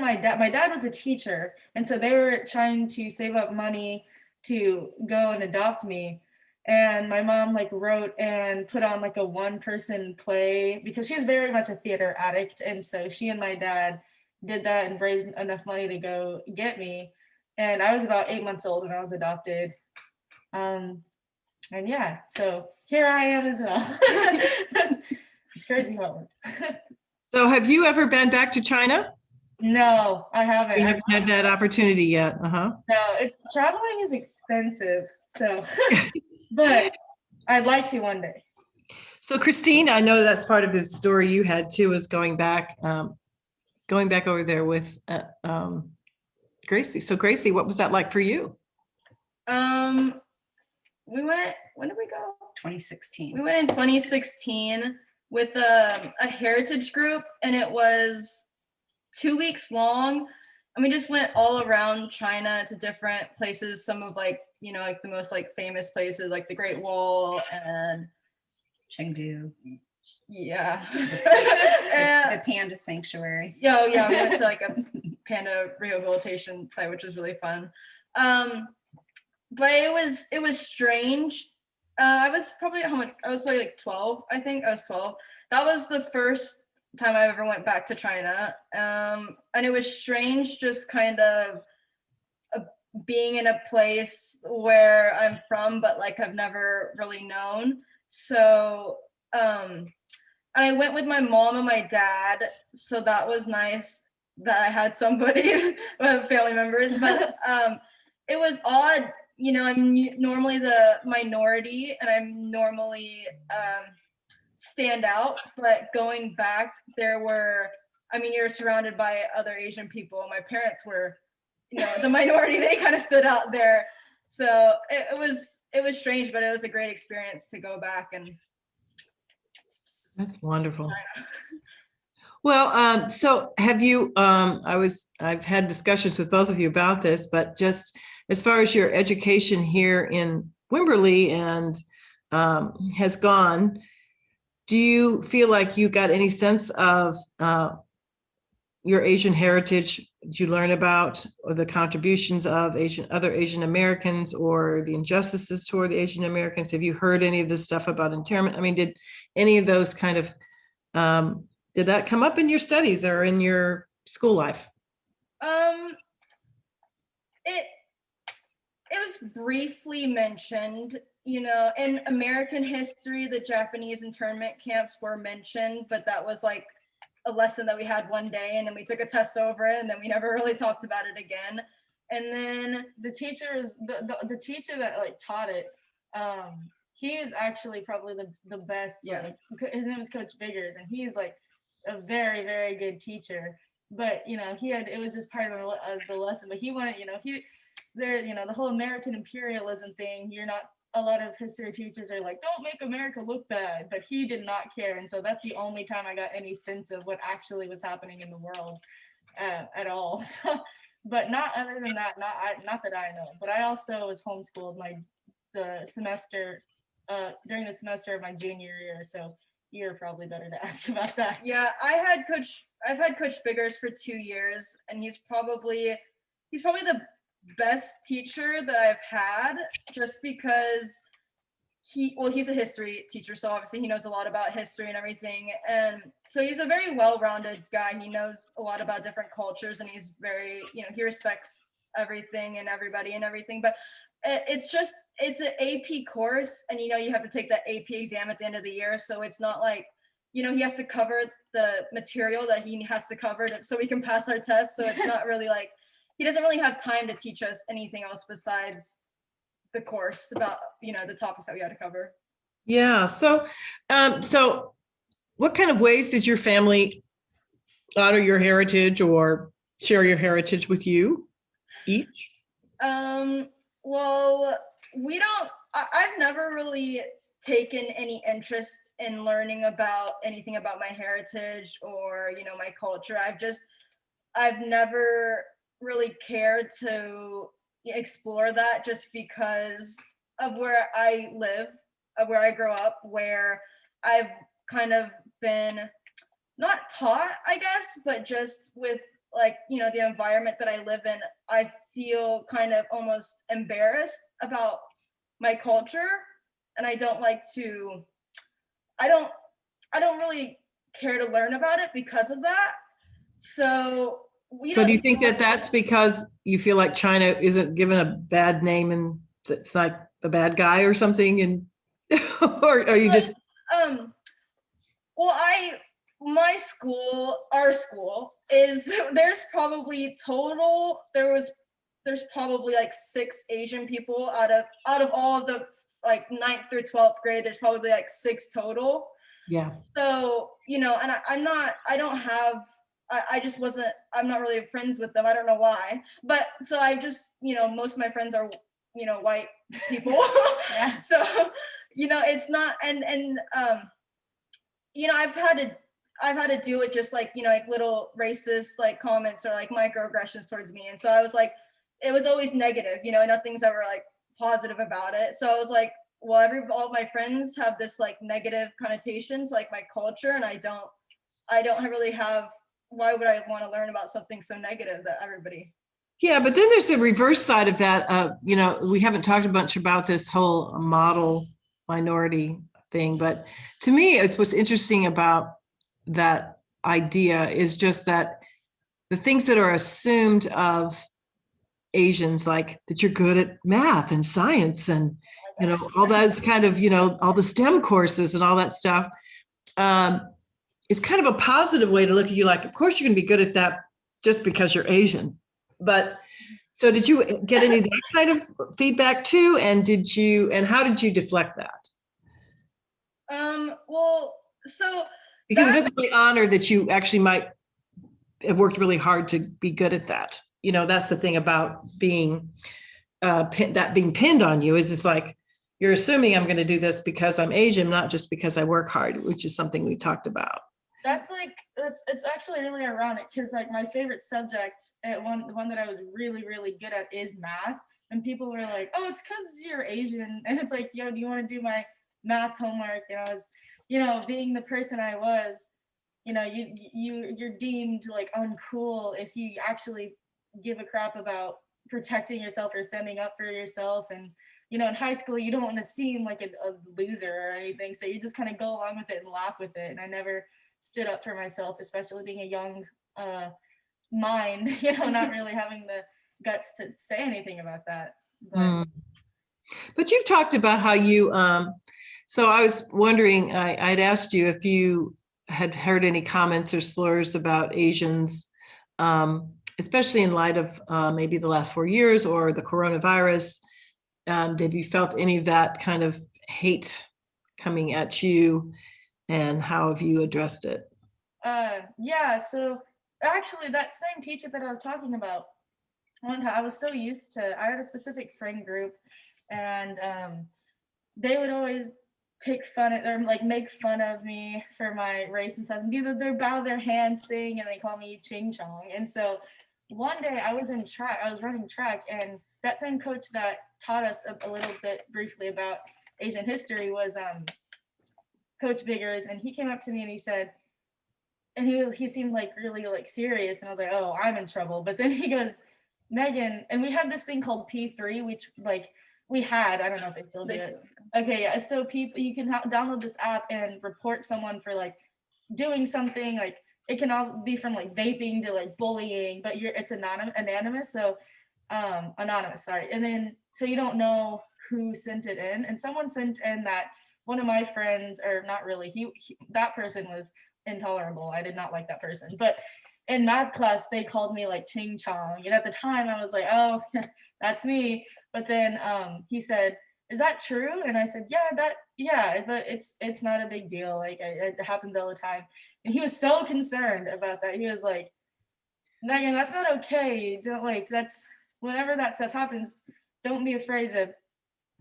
my dad was a teacher, and so they were trying to save up money to go and adopt me. And my mom like wrote and put on like a 1-person play because she's very much a theater addict, and so she and my dad did that and raised enough money to go get me. And I was about 8 months old when I was adopted. And yeah, so here I am as well. It's crazy how it works. So have you ever been back to China? No, I haven't. You haven't had that opportunity yet. Uh-huh. No, traveling is expensive. So, but I'd like to one day. So Christine, I know that's part of the story you had too, is going back over there with Gracie. So Gracie, what was that like for you? We went, when did we go? 2016. We went in 2016 with a heritage group, and it was 2 weeks long. And we just went all around China to different places, some of like, you know, like the most like famous places like the Great Wall and Chengdu. yeah. The panda sanctuary. Yeah, we went to like a panda rehabilitation site, which was really fun. But it was strange. I was probably like 12, I think. I was 12. That was the first time I ever went back to China. And it was strange just kind of being in a place where I'm from, but like I've never really known. So, and I went with my mom and my dad. So that was nice that I had somebody, family members, but it was odd. You know, I'm normally the minority and I'm normally stand out, but going back, you're surrounded by other Asian people. My parents were, you know, the minority, they kind of stood out there. So it was strange, but it was a great experience to go back. And That's wonderful. Well, so have you, I've had discussions with both of you about this, but just as far as your education here in Wimberley and has gone, do you feel like you got any sense of your Asian heritage? Did you learn about or the contributions of other Asian Americans or the injustices toward the Asian Americans? Have you heard any of this stuff about internment? I mean, did any of those kind of, did that come up in your studies or in your school life? It was briefly mentioned, you know, in American history, the Japanese internment camps were mentioned, but that was like a lesson that we had one day, and then we took a test over it, and then we never really talked about it again. And then the teacher that like taught it, he is actually probably the best. Yeah. Like, his name is Coach Biggers, and he's like a very, very good teacher. But you know, it was just part of the lesson. But he wanted, you know, the whole American imperialism thing. A lot of history teachers are like, don't make America look bad, but he did not care. And so that's the only time I got any sense of what actually was happening in the world at all. So, but not other than that, not that I know. But I also was homeschooled during the semester of my junior year. So you're probably better to ask about that. Yeah, I've had Coach Biggers for 2 years, and he's probably the best teacher that I've had, just because he's a history teacher, so obviously he knows a lot about history and everything, and so he's a very well-rounded guy. He knows a lot about different cultures, and he's very, you know, he respects everything and everybody and everything. But it's an AP course, and you know, you have to take that AP exam at the end of the year, so it's not like, you know, he has to cover the material that he has to cover so we can pass our test. So it's not really like, he doesn't really have time to teach us anything else besides the course about, you know, the topics that we had to cover. Yeah. So what kind of ways did your family honor your heritage or share your heritage with you each? Well, I've never really taken any interest in learning about anything about my heritage or, you know, my culture. I've never really cared to explore that, just because of where I live, of where I grew up, where I've kind of been not taught, I guess, but just with, like, you know, the environment that I live in, I feel kind of almost embarrassed about my culture, and I don't like to, I don't really care to learn about it because of that. So So do you think that that's because you feel like China isn't given a bad name and it's like the bad guy or something? And or are you just well, my school, our school is, there's probably like 6 Asian people out of all of the, like, 9th through 12th grade, there's probably like 6 total. yeah. So, you know, and I'm not really friends with them. I don't know why, but so I just, you know, most of my friends are, you know, white people. Yeah. So, you know, it's not, and you know, I've had to deal with just, like, you know, like little racist, like, comments or like microaggressions towards me. And so I was like, it was always negative, you know, nothing's ever like positive about it. So I was like, well, all my friends have this like negative connotation to like my culture, and I don't really have, why would I want to learn about something so negative that everybody. Yeah, but then there's the reverse side of that. You know, we haven't talked a bunch about this whole model minority thing, but to me, it's what's interesting about that idea is just that the things that are assumed of Asians, like that you're good at math and science and, you know, all that's kind of, you know, all the STEM courses and all that stuff. It's kind of a positive way to look at you. Like, of course, you're going to be good at that just because you're Asian. But so did you get any of that kind of feedback too? And how did you deflect that? Well, so Because it doesn't really honor that you actually might have worked really hard to be good at that. You know, that's the thing about being being pinned on you, is it's like, you're assuming I'm going to do this because I'm Asian, not just because I work hard, which is something we talked about. It's actually really ironic, because like my favorite subject, the one that I was really, really good at is math. And people were like, oh, it's because you're Asian. And it's like, yo, do you want to do my math homework? And I was, you know, being the person I was, you know, you're deemed like uncool if you actually give a crap about protecting yourself or standing up for yourself. And, you know, in high school, you don't want to seem like a loser or anything. So you just kind of go along with it and laugh with it. And I never stood up for myself, especially being a young mind, you know, not really having the guts to say anything about that. But you've talked about how you, so I was wondering, I'd asked you if you had heard any comments or slurs about Asians, especially in light of maybe the last 4 years or the coronavirus. Have you felt any of that kind of hate coming at you, and how have you addressed it? Yeah, so actually that same teacher that I was talking about, one time I was so used to, I had a specific friend group, and they would always pick fun at, or like make fun of me for my race and stuff, and do their bow their hands thing, and they call me Ching Chong. And so one day I was running track, and that same coach that taught us a little bit briefly about Asian history was Coach Biggers, and he came up to me and he said, and he seemed like really like serious, and I was like, oh, I'm in trouble. But then he goes, Megan, and we have this thing called P3, which like we had, I don't know if they still do it. Okay, yeah. So people, you can download this app and report someone for like doing something. Like it can all be from like vaping to like bullying, but it's anonymous. So anonymous, sorry. And then so you don't know who sent it in, and someone sent in that one of my friends, or not really, that person was intolerable. I did not like that person. But in math class, they called me like Ching Chong. And at the time I was like, oh, that's me. But then he said, is that true? And I said, yeah, but it's not a big deal. Like it happens all the time. And he was so concerned about that. He was like, Megan, that's not okay. Don't, like, that's, whenever that stuff happens, don't be afraid to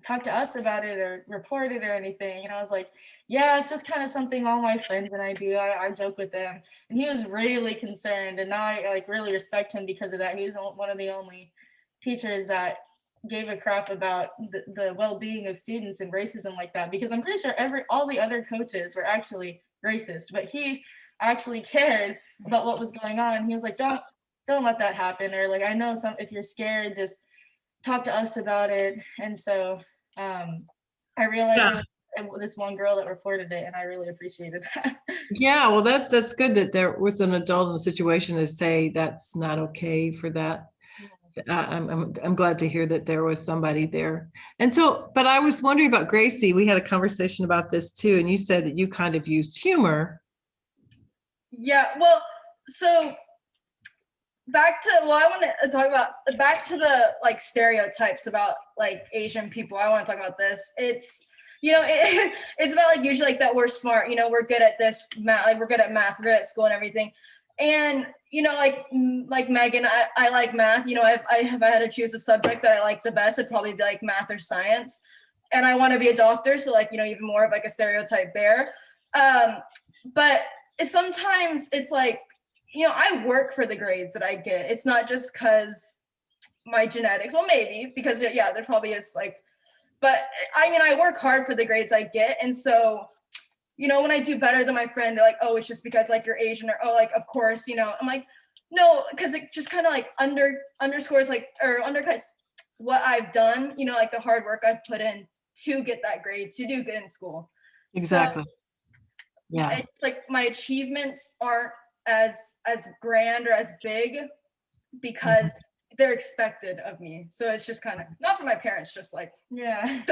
talk to us about it or report it or anything. And I was like, yeah, it's just kind of something all my friends and I do. I joke with them. And he was really concerned. And now I like really respect him because of that. He was one of the only teachers that gave a crap about the well-being of students and racism like that, because I'm pretty sure all the other coaches were actually racist, but he actually cared about what was going on. He was like, don't let that happen. Or like, I know if you're scared, just talk to us about it. And so I realized it was this one girl that reported it, and I really appreciated that. Yeah, well, that's good that there was an adult in the situation to say that's not okay for that. I'm glad to hear that there was somebody there. And so, but I was wondering about Gracie. We had a conversation about this too, and you said that you kind of used humor. Yeah, well, so I want to talk about back to the like stereotypes about like Asian people. I want to talk about this. It's, you know, it's about like usually like that we're smart, you know, we're good at this math, like we're good at math, we're good at school and everything. And, you know, like Megan, I like math, you know, if I had to choose a subject that I like the best, it'd probably be like math or science. And I want to be a doctor. So like, you know, even more of like a stereotype there. But sometimes it's like, you know, I work for the grades that I get. It's not just because my genetics, well, maybe because yeah, there probably is like, but I mean, I work hard for the grades I get. And so, you know, when I do better than my friend, they're like, oh, it's just because like you're Asian, or, oh, like, of course, you know, I'm like, no, because it just kind of like underscores like, or undercuts what I've done, you know, like the hard work I've put in to get that grade, to do good in school. Exactly. So, yeah. It's like my achievements aren't as grand or as big because they're expected of me. So it's just kind of not from my parents, just like yeah.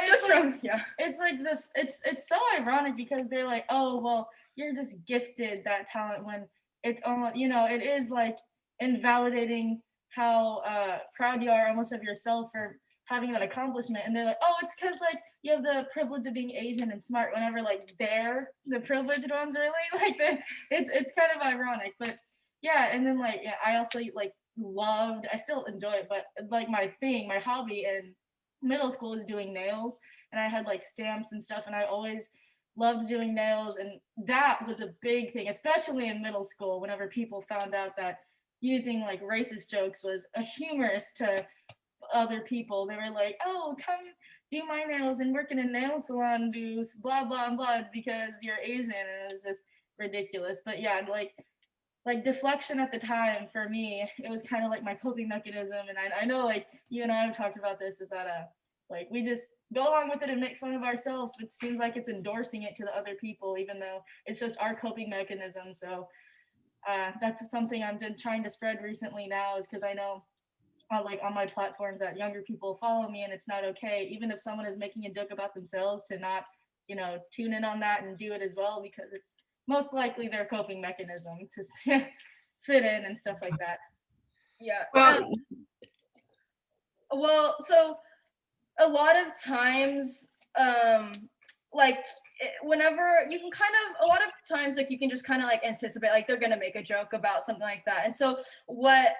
just from It's like it's so ironic because they're like, oh well, you're just gifted that talent, when it's almost, you know, it is like invalidating how proud you are almost of yourself for having that accomplishment. And they're like, oh, it's because like you have the privilege of being Asian and smart, whenever like they're the privileged ones, really. Like it's kind of ironic. But yeah, and then like I also like I still enjoy it, but like my hobby in middle school is doing nails, and I had like stamps and stuff, and I always loved doing nails. And that was a big thing, especially in middle school, whenever people found out that using like racist jokes was a humorous to other people. They were like, oh, come do my nails and work in a nail salon, do blah blah blah because you're Asian. And it was just ridiculous. But yeah, like deflection at the time for me, it was kind of like my coping mechanism. And I know like you and I have talked about this, is that like we just go along with it and make fun of ourselves. It seems like it's endorsing it to the other people, even though it's just our coping mechanism. So that's something I've been trying to spread recently now, is because I know like on my platforms that younger people follow me, and it's not okay, even if someone is making a joke about themselves, to not, you know, tune in on that and do it as well, because it's most likely their coping mechanism to fit in and stuff like that. Yeah. Well, well, so a lot of times, like whenever you can kind of, a lot of times, like you can just kind of like anticipate, like they're gonna make a joke about something like that. And so what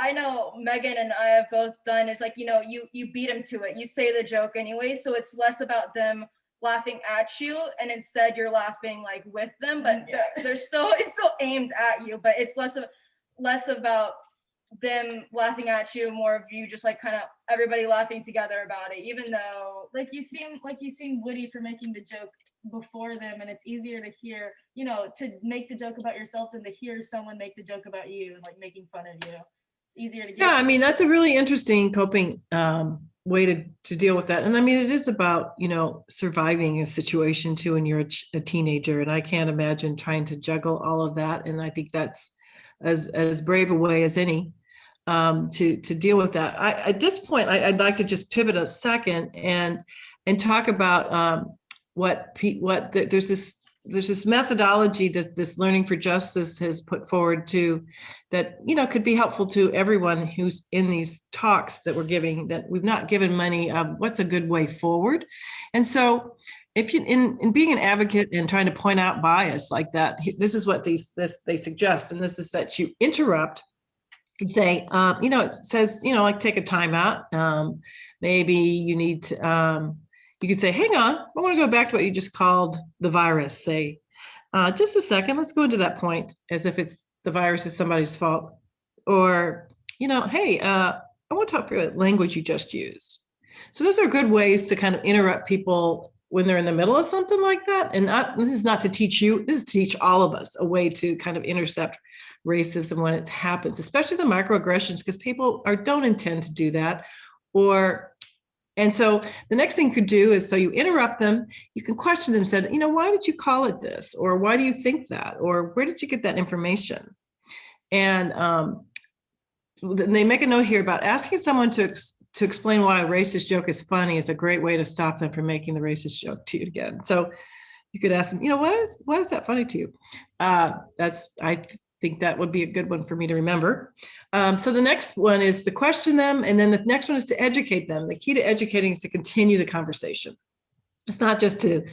I know Megan and I have both done is like, you know, you beat them to it. You say the joke anyway, so it's less about them laughing at you, and instead you're laughing like with them, but it's still aimed at you, but it's less about them laughing at you, more of you just like kind of everybody laughing together about it, even though like you seem witty for making the joke before them, and it's easier to hear, you know, to make the joke about yourself than to hear someone make the joke about you and like making fun of you. It's easier to get. Yeah, I mean, that's a really interesting coping way to deal with that. And I mean, it is about, you know, surviving a situation too when you're a teenager. And I can't imagine trying to juggle all of that. And I think that's as brave a way as any to deal with that. At this point, I'd like to just pivot a second and talk about there's this methodology that this Learning for Justice has put forward to that, you know, could be helpful to everyone who's in these talks that we're giving, that we've not given money. What's a good way forward? And so if you, in being an advocate and trying to point out bias like that, this is what they suggest. And this is that you interrupt say, it says, like take a timeout. Maybe you need to, you could say, hang on, I want to go back to what you just called the virus. Say, just a second, let's go into that point as if it's the virus is somebody's fault. Or, hey, I want to talk about the language you just used. So those are good ways to kind of interrupt people when they're in the middle of something like that. And this is not to teach you, this is to teach all of us a way to kind of intercept racism when it happens, especially the microaggressions, because people don't intend to do that. And so the next thing you could do is, so you interrupt them, you can question them, said, why did you call it this? Or why do you think that? Or where did you get that information? And they make a note here about asking someone to explain why a racist joke is funny is a great way to stop them from making the racist joke to you again. So you could ask them, why is that funny to you? I think that would be a good one for me to remember. So the next one is to question them. And then the next one is to educate them. The key to educating is to continue the conversation. It's not just to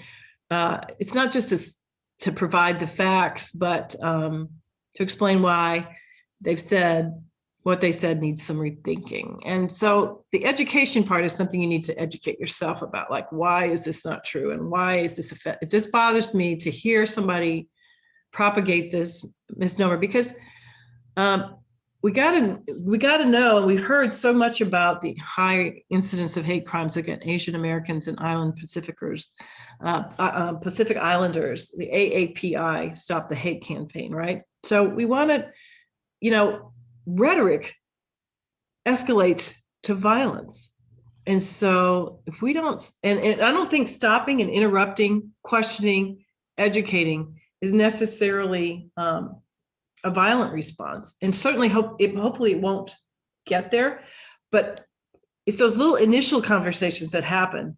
provide the facts, but to explain why they've said what they said needs some rethinking. And so the education part is something you need to educate yourself about, like, why is this not true? And why is this it just bothers me to hear somebody propagate this misnomer, because we got to know, and we've heard so much about the high incidence of hate crimes against Asian Americans and Pacific Islanders, the AAPI, Stop the Hate campaign, right? So we want to, rhetoric escalates to violence. And so if we don't, and I don't think stopping and interrupting, questioning, educating is necessarily a violent response. And certainly hopefully it won't get there, but it's those little initial conversations that happen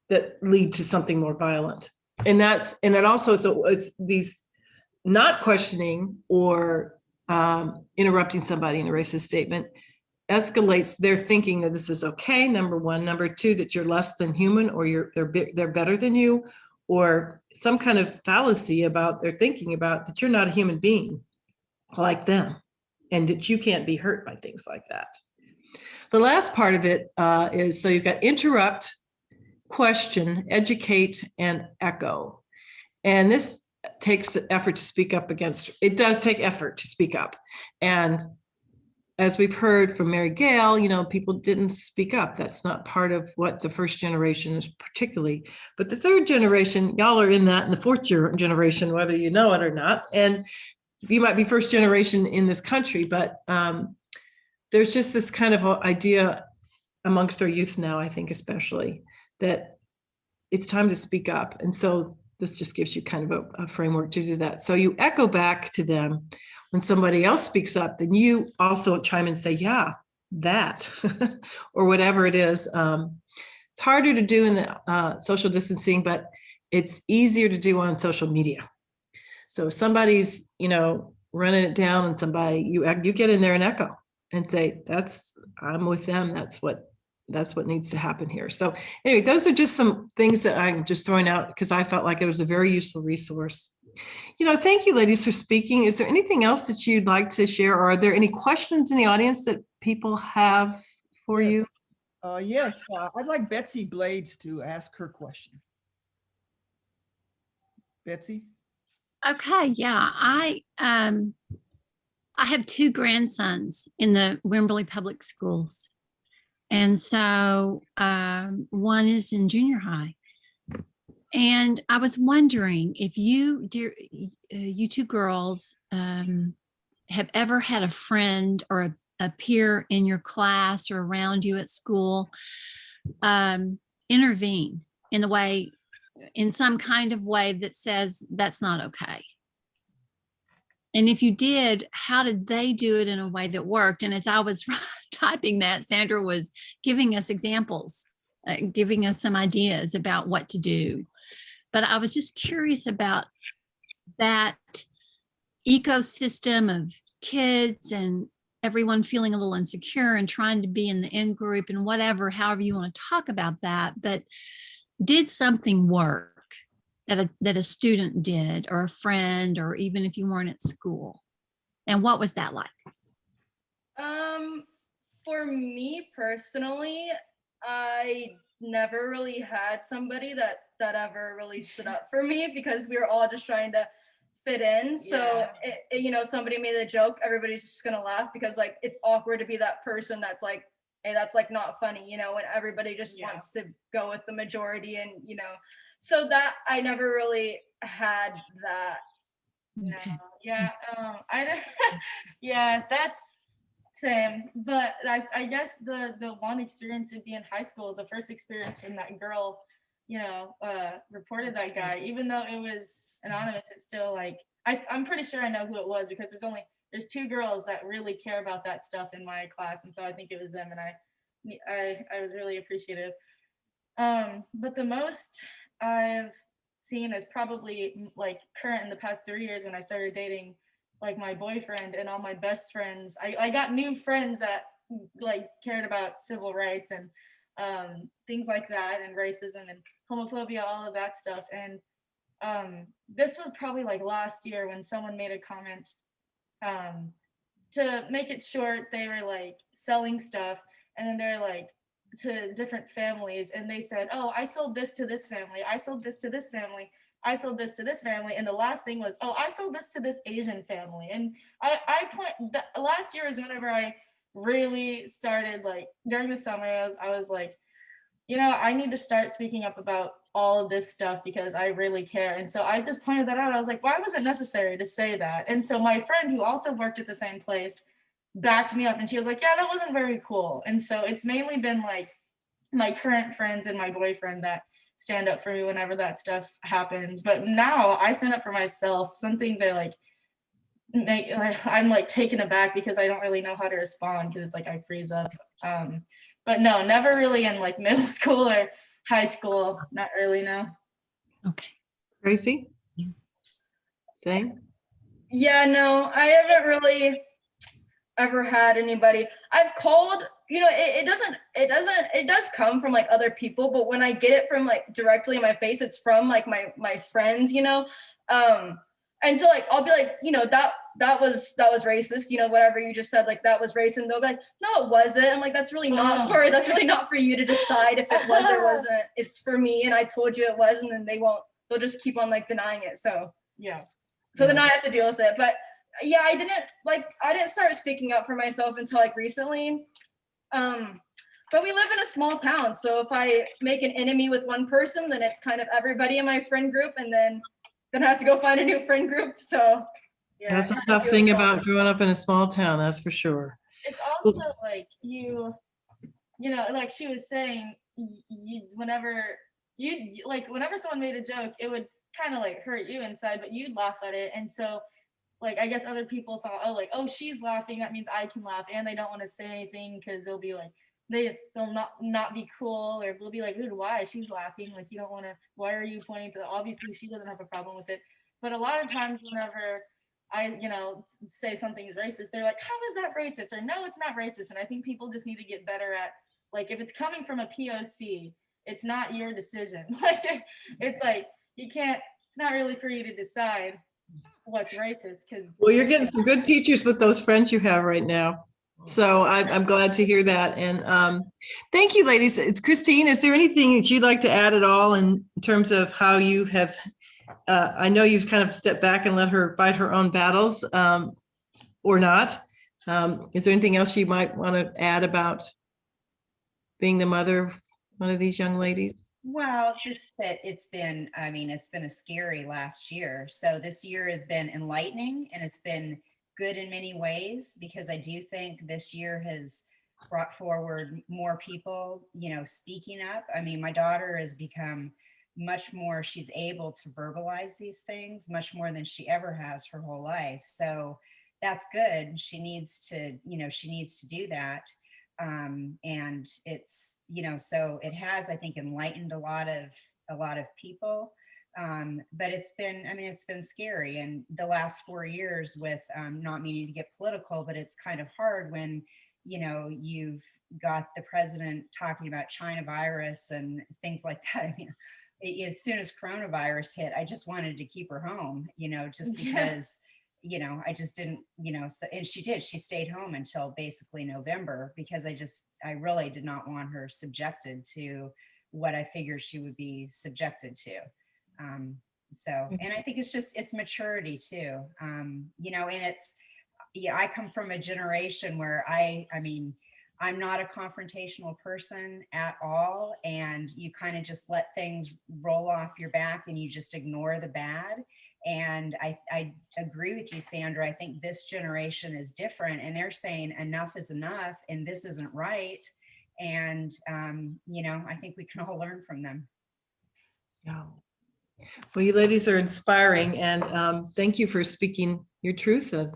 that lead to something more violent. And it's these not questioning or interrupting somebody in a racist statement escalates their thinking that this is okay, number one. Number two, that you're less than human, or they're better than you, or some kind of fallacy about their thinking about that you're not a human being like them, and that you can't be hurt by things like that. The last part of it is, so you've got interrupt, question, educate, and echo. And this takes effort to speak up against. It does take effort to speak up. And as we've heard from Mary Gail, people didn't speak up. That's not part of what the first generation is particularly. But the third generation, y'all are in that, and the fourth generation, whether you know it or not. And you might be first generation in this country, but there's just this kind of idea amongst our youth now, I think especially, that it's time to speak up. And so this just gives you kind of a framework to do that. So you echo back to them. When somebody else speaks up, then you also chime in and say, yeah, that, or whatever it is. It's harder to do in the social distancing, but it's easier to do on social media. So if somebody's, running it down, and you get in there and echo and say, I'm with them. That's what needs to happen here. So anyway, those are just some things that I'm just throwing out because I felt like it was a very useful resource. Thank you, ladies, for speaking. Is there anything else that you'd like to share? Or are there any questions in the audience that people have for you? Yes, I'd like Betsy Blades to ask her question. Betsy? Okay, yeah, I have two grandsons in the Wimberley Public Schools. And so one is in junior high. And I was wondering if you two girls have ever had a friend or a peer in your class or around you at school intervene in some kind of way that says that's not okay. And if you did, how did they do it in a way that worked? And as I was typing that, Sandra was giving us examples, giving us some ideas about what to do. But I was just curious about that ecosystem of kids and everyone feeling a little insecure and trying to be in the in group and whatever, however you want to talk about that. But did something work that a student did, or a friend, or even if you weren't at school? And what was that like? For me personally, I never really had somebody that ever really stood up for me because we were all just trying to fit in. So you know, somebody made a joke, everybody's just gonna laugh because like it's awkward to be that person that's like, hey, that's like not funny, you know, when everybody just wants to go with the majority, and you know, so that I never really had that. No, Okay. yeah, yeah, that's same. But I guess the one experience would be in high school, the first experience when that girl, you know, reported that guy, even though it was anonymous, it's still like, I'm pretty sure I know who it was because there's two girls that really care about that stuff in my class. And so I think it was them, and I was really appreciative. But the most I've seen is probably like current in the past 3 years when I started dating like my boyfriend and all my best friends. I got new friends that like cared about civil rights and things like that, and racism and homophobia, all of that stuff. And this was probably like last year when someone made a comment. To make it short, they were like selling stuff, and then they're like to different families, and they said, oh, I sold this to this family, I sold this to this family, I sold this to this family, and the last thing was, oh, I sold this to this Asian family. And last year is whenever I really started, like during the summer, I was like, you know, I need to start speaking up about all of this stuff because I really care. And so I just pointed that out. I was like, why was it necessary to say that? And so my friend who also worked at the same place backed me up, and she was like, yeah, that wasn't very cool. And so it's mainly been like my current friends and my boyfriend that stand up for me whenever that stuff happens. But now I stand up for myself. Some things are like, I'm like taken aback because I don't really know how to respond because it's like I freeze up. But no, never really in like middle school or high school, not early, no. Okay. Tracy? Same? Yeah, no, I haven't really ever had anybody. I've called, you know, it does come from like other people, but when I get it from like directly in my face, it's from like my friends, you know. And so like I'll be like, you know, that was racist, you know, whatever you just said, like that was racist. And they'll be like, no, it wasn't. I'm like, that's really not for you to decide if it was or wasn't. It's for me, and I told you it was, and then they'll just keep on like denying it. So Yeah. so then I have to deal with it. But yeah, I didn't start sticking up for myself until like recently. But we live in a small town, so if I make an enemy with one person, then it's kind of everybody in my friend group, and then I have to go find a new friend group. So yeah, That's a tough thing about growing up in a small town, that's for sure. it's also like you know, like she was saying, whenever someone made a joke, it would kind of like hurt you inside, but you'd laugh at it. And so like I guess other people thought, oh, like, oh, she's laughing, that means I can laugh, and they don't want to say anything because they'll be like, they'll not be cool, or they'll be like, dude, why? She's laughing, like you don't want to, why are you pointing to, obviously she doesn't have a problem with it. But a lot of times whenever I, you know, say something is racist, they're like, how is that racist? Or no, it's not racist. And I think people just need to get better at, like, if it's coming from a POC, it's not your decision. Like it's like you can't, it's not really for you to decide what's racist. Because Well, you're getting some good teachers with those friends you have right now. So I'm glad to hear that. And thank you, ladies. It's Christine. Is there anything that you'd like to add at all in terms of how you have, I know you've kind of stepped back and let her fight her own battles or not. Is there anything else you might want to add about being the mother of one of these young ladies? Well, just that it's been a scary last year. So this year has been enlightening, and it's been good in many ways, because I do think this year has brought forward more people, you know, speaking up. I mean, my daughter has become much more, she's able to verbalize these things much more than she ever has her whole life. So that's good. She needs to do that. And it's, you know, so it has, I think, enlightened a lot of people. But it's been scary. And the last 4 years with, not meaning to get political, but it's kind of hard when, you know, you've got the president talking about China virus and things like that. I mean, as soon as coronavirus hit, I just wanted to keep her home, you know, just because, you know, I just didn't, you know, so, and she stayed home until basically November, because I really did not want her subjected to what I figured she would be subjected to. So, and I think it's maturity too. You know, and I come from a generation where I mean, I'm not a confrontational person at all. And you kind of just let things roll off your back and you just ignore the bad. And I agree with you, Sandra. I think this generation is different, and they're saying enough is enough and this isn't right. And, you know, I think we can all learn from them. Yeah. Well, you ladies are inspiring, and thank you for speaking your truth of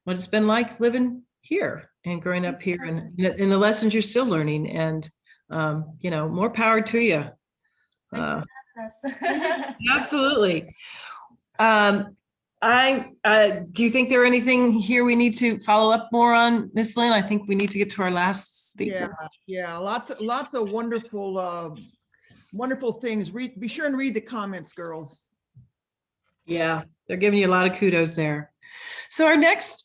what it's been like living here and growing up here, and the lessons you're still learning. And you know, more power to you. Absolutely. Do you think there anything here we need to follow up more on, Miss Lynn? I think we need to get to our last speaker. Yeah, lots of wonderful wonderful things. Be sure and read the comments, girls. Yeah, they're giving you a lot of kudos there. So our next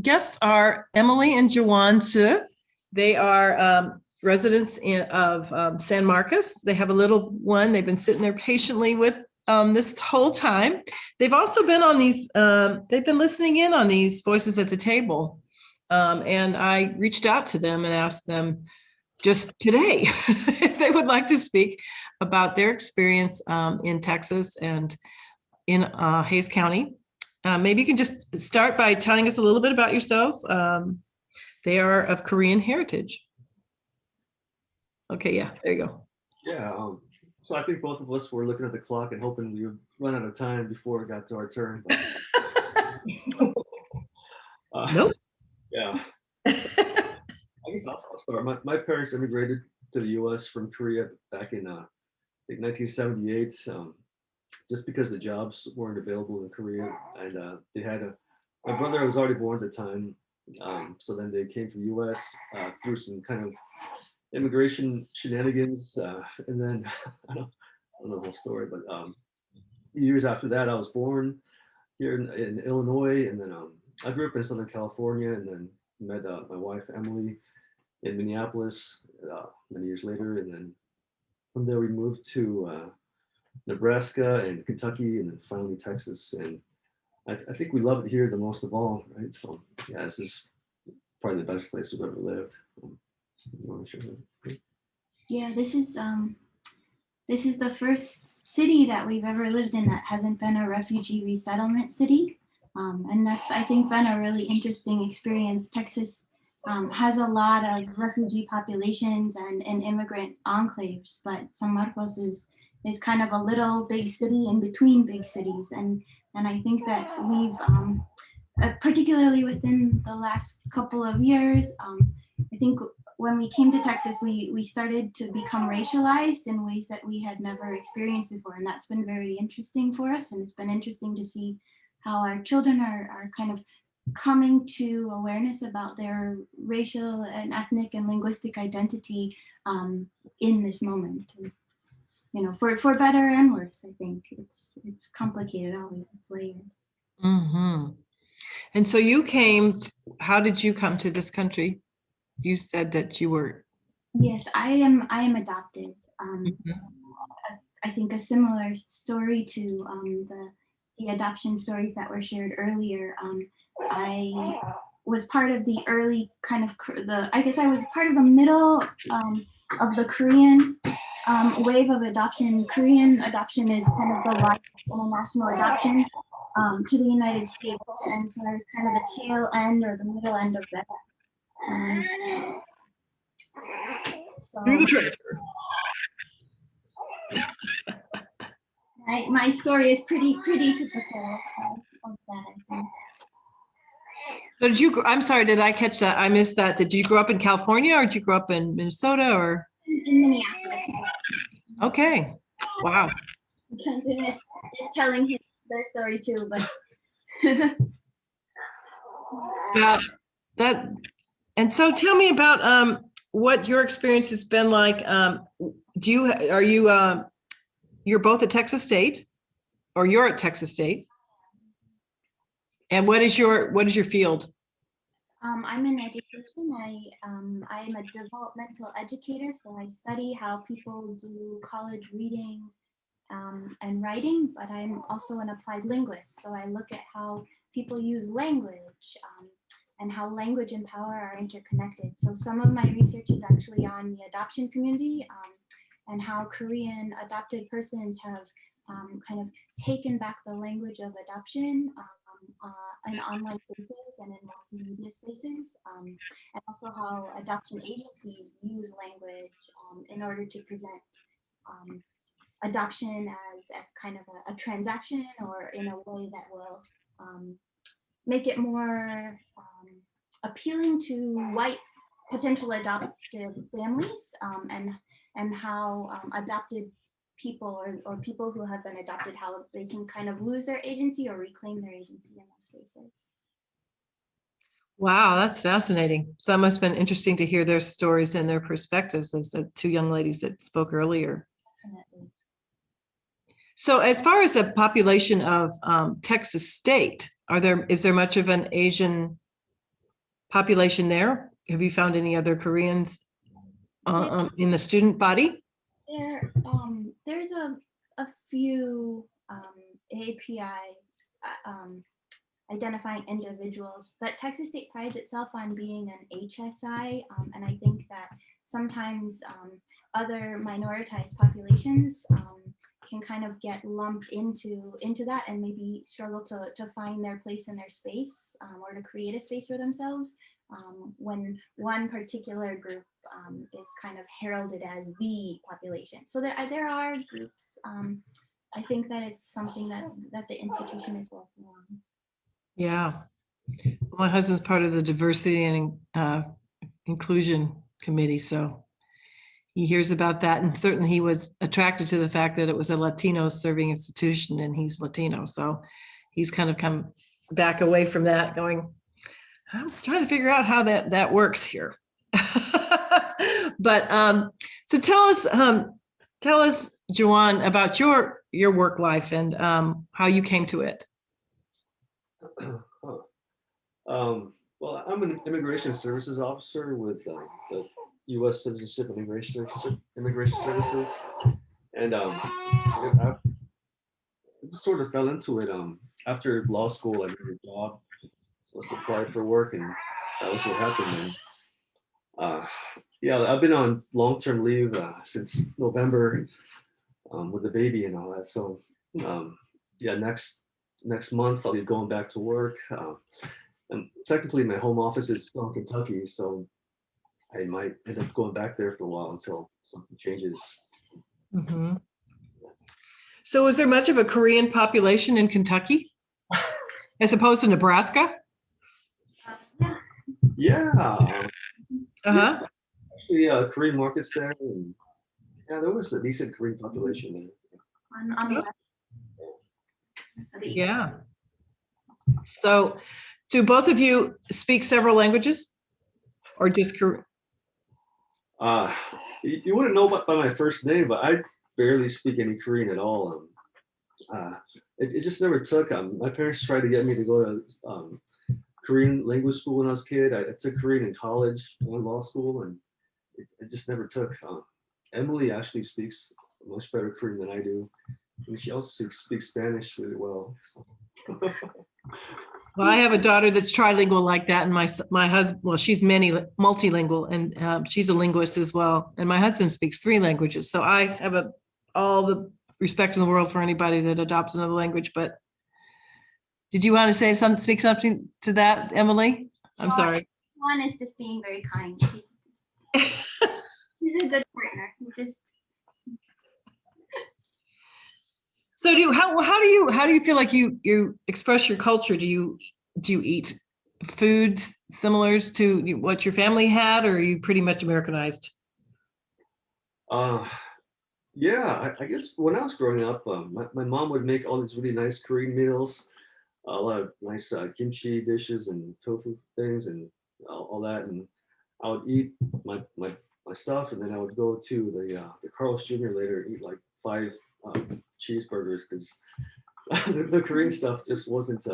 guests are Emily and Juwan Suh. They are residents of San Marcos. They have a little one. They've been sitting there patiently with this whole time. They've also been on these, they've been listening in on these voices at the table. And I reached out to them and asked them just today if they would like to speak about their experience in Texas and in Hays County. Maybe you can just start by telling us a little bit about yourselves. They are of Korean heritage. Okay, yeah, there you go. Yeah, so I think both of us were looking at the clock and hoping we would run out of time before it got to our turn. Nope. Yeah. I guess I'll start. My parents immigrated to the U.S. from Korea back in I think 1978, just because the jobs weren't available in Korea, and they had my brother was already born at the time, so then they came to the U.S. Through some kind of immigration shenanigans, and then I don't know the whole story, but years after that, I was born here in Illinois, and then I grew up in Southern California, and then met my wife Emily in Minneapolis many years later, and then from there we moved to Nebraska and Kentucky, and then finally Texas, and I think we love it here the most of all, right? So yeah, this is probably the best place we've ever lived. You want to share that? Yeah, this is the first city that we've ever lived in that hasn't been a refugee resettlement city. And that's, I think, been a really interesting experience. Texas has a lot of refugee populations and immigrant enclaves, but San Marcos is kind of a little big city in between big cities. And I think that we've, particularly within the last couple of years, I think when we came to Texas, we started to become racialized in ways that we had never experienced before. And that's been very interesting for us. And it's been interesting to see how our children are kind of coming to awareness about their racial and ethnic and linguistic identity in this moment. And, you know, for better and worse, I think it's complicated always, it's layered. Mm-hmm. And so you came, how did you come to this country? You said that you were. Yes, I am adopted. I think a similar story to the adoption stories that were shared earlier. I was part of the early kind of I guess I was part of the middle of the Korean wave of adoption. Korean adoption is kind of the largest international adoption to the United States, and so I was kind of the tail end or the middle end of that. Through the transfer. My story is pretty typical of that, I think. So did you, I'm sorry, did I catch that? I missed that. Did you grow up in California, or did you grow up in Minnesota, or? In Minneapolis. Okay, wow. Kenton is telling their story too, but. Yeah, and so tell me about what your experience has been like. You're both at Texas State, or you're at Texas State, And what is your field? I'm in education. I am a developmental educator, so I study how people do college reading and writing, but I'm also an applied linguist. So I look at how people use language and how language and power are interconnected. So some of my research is actually on the adoption community and how Korean adopted persons have kind of taken back the language of adoption in online spaces and in multimedia spaces, and also how adoption agencies use language in order to present adoption as kind of a transaction, or in a way that will make it more appealing to white potential adopted families, and how adopted people or people who have been adopted, how they can kind of lose their agency or reclaim their agency in those spaces. Wow, that's fascinating. So it must have been interesting to hear their stories and their perspectives as the two young ladies that spoke earlier. Definitely. So as far as the population of Texas State, is there much of an Asian population there? Have you found any other Koreans in the student body? There's a few API identifying individuals, but Texas State prides itself on being an HSI, and I think that sometimes other minoritized populations can kind of get lumped into that and maybe struggle to find their place in their space, or to create a space for themselves when one particular group is kind of heralded as the population. So there are groups. I think that it's something that the institution is working on. Yeah. My husband's part of the diversity and inclusion committee, so he hears about that, and certainly he was attracted to the fact that it was a Latino serving institution, and he's Latino, so he's kind of come back away from that, going, I'm trying to figure out how that works here. But so tell us, Juwan, about your work life and how you came to it. Well, I'm an immigration services officer with the U.S. Citizenship and Immigration Services, and I just sort of fell into it. After law school, I got a job, so I applied for work, and that was what happened. And yeah, I've been on long-term leave since November with the baby and all that. So yeah, next month I'll be going back to work. And technically my home office is still in Kentucky, so I might end up going back there for a while until something changes. Mm-hmm. So is there much of a Korean population in Kentucky as opposed to Nebraska? Yeah. Uh-huh. Actually, Korean markets there. And yeah, there was a decent Korean population there. On the west. Yeah. So do both of you speak several languages or just Korean? You wouldn't know by my first name, but I barely speak any Korean at all. It just never took. My parents tried to get me to go to Korean language school when I was a kid. I took Korean in college and law school, and it just never took. Emily actually speaks much better Korean than I do. And she also speaks Spanish really well. Well, I have a daughter that's trilingual like that, and my husband, well, she's multilingual, and she's a linguist as well. And my husband speaks 3 languages, so I have all the respect in the world for anybody that adopts another language. But did you want to speak something to that, Emily? I'm sorry. One is just being very kind. He's a good partner. So how do you feel like you express your culture? Do you eat foods similar to what your family had, or are you pretty much Americanized? Yeah, I guess when I was growing up, my mom would make all these really nice Korean meals, a lot of nice kimchi dishes and tofu things and all that, and I would eat my stuff, and then I would go to the Carl's Jr. later and eat like 5 cheeseburgers, because the Korean stuff just wasn't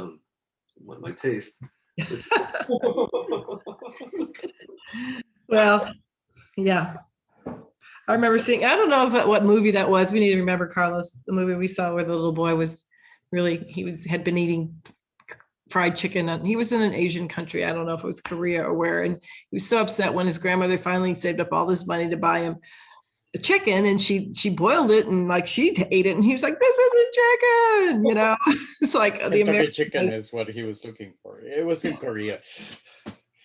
my taste. Well, yeah. I remember seeing, I don't know what movie that was. We need to remember, Carlos, the movie we saw where the little boy was really, had been eating fried chicken. And he was in an Asian country. I don't know if it was Korea or where. And he was so upset when his grandmother finally saved up all this money to buy him a chicken, and she boiled it and like she ate it, and he was like, "This isn't chicken," you know. It's like the Kentucky American chicken is what he was looking for. It was in Korea.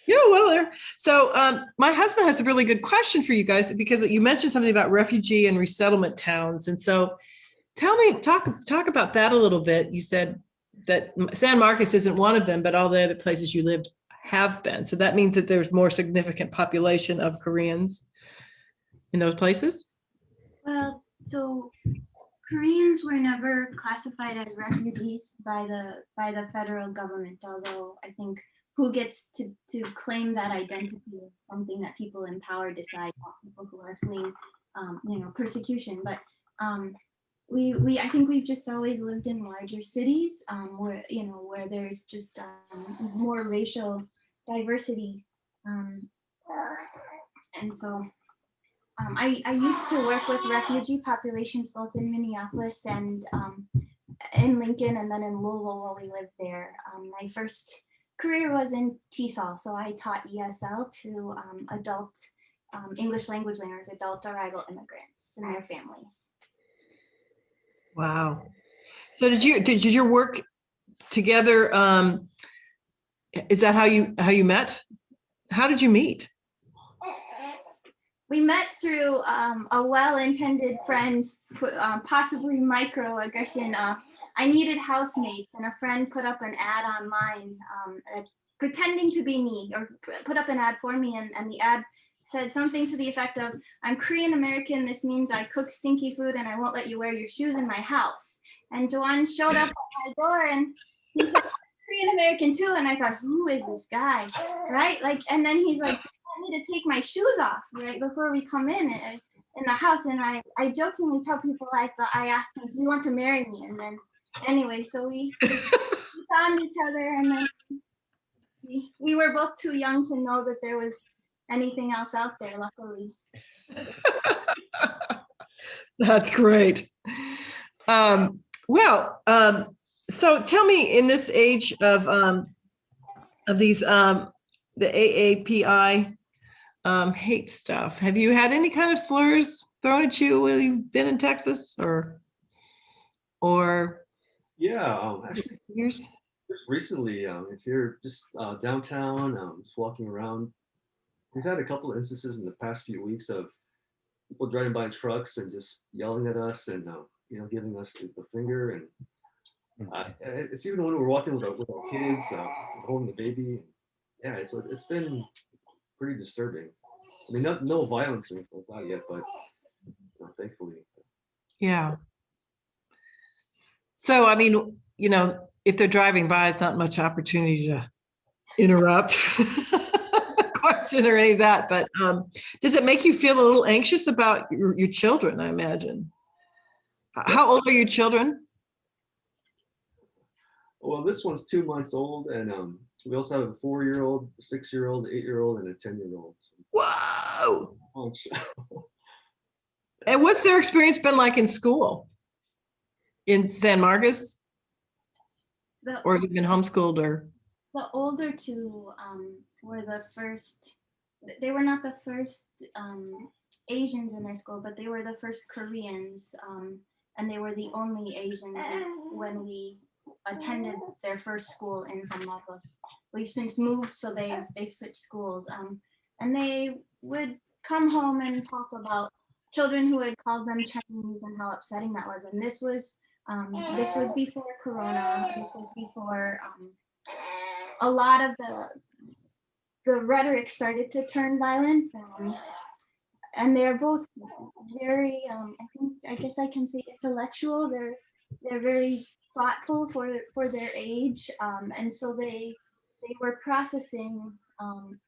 Yeah, well, there. So my husband has a really good question for you guys, because you mentioned something about refugee and resettlement towns, and so talk about that a little bit. You said that San Marcos isn't one of them, but all the other places you lived have been. So that means that there's more significant population of Koreans in those places? Well, so Koreans were never classified as refugees by the federal government, although I think who gets to claim that identity is something that people in power decide, not people who are fleeing, persecution. But I think we've just always lived in larger cities, where there's just more racial diversity, and so. I used to work with refugee populations both in Minneapolis and in Lincoln, and then in Louisville while we lived there. My first career was in TESOL, so I taught ESL to adult English language learners, adult arrival immigrants and their families. Wow. So did your work together? Is that how you met? How did you meet? We met through a well-intended friend's possibly microaggression. I needed housemates, and a friend put up an ad online pretending to be me, or put up an ad for me, and the ad said something to the effect of, "I'm Korean American, this means I cook stinky food and I won't let you wear your shoes in my house." And Juwan showed up at my door and he said, "Korean American too," and I thought, who is this guy, right? Like, and then he's like, "I need to take my shoes off right before we come in the house," and I jokingly tell people I asked him, "Do you want to marry me?" And then anyway, so we found each other, and then we were both too young to know that there was anything else out there, luckily. That's great. So tell me, in this age of these the AAPI hate stuff, have you had any kind of slurs thrown at you when you've been in Texas, or Yeah, actually, years? just recently, it's here, just downtown, just walking around. We've had a couple of instances in the past few weeks of people driving by trucks and just yelling at us and giving us the finger, and it's even when we're walking with our kids, holding the baby. Yeah, it's been pretty disturbing. I mean, no violence or anything like that yet, but thankfully. Yeah. So, I mean, if they're driving by, it's not much opportunity to interrupt, question or any of that. But does it make you feel a little anxious about your children, I imagine? How old are your children? Well, this one's 2 months old, and we also have a 4-year-old, 6-year-old, 8-year-old, and a 10-year-old. Whoa! And what's their experience been like in school? In San Marcos? Or have you been homeschooled, or? The older two were the first, they were not the first Asians in their school, but they were the first Koreans, and they were the only Asians when we attended their first school in San Marcos. We've since moved, so they've switched schools, and they would come home and talk about children who had called them Chinese and how upsetting that was. And this was before Corona. This was before a lot of the rhetoric started to turn violent. And they're both very, I guess I can say intellectual. They're very thoughtful for their age, and so they were processing some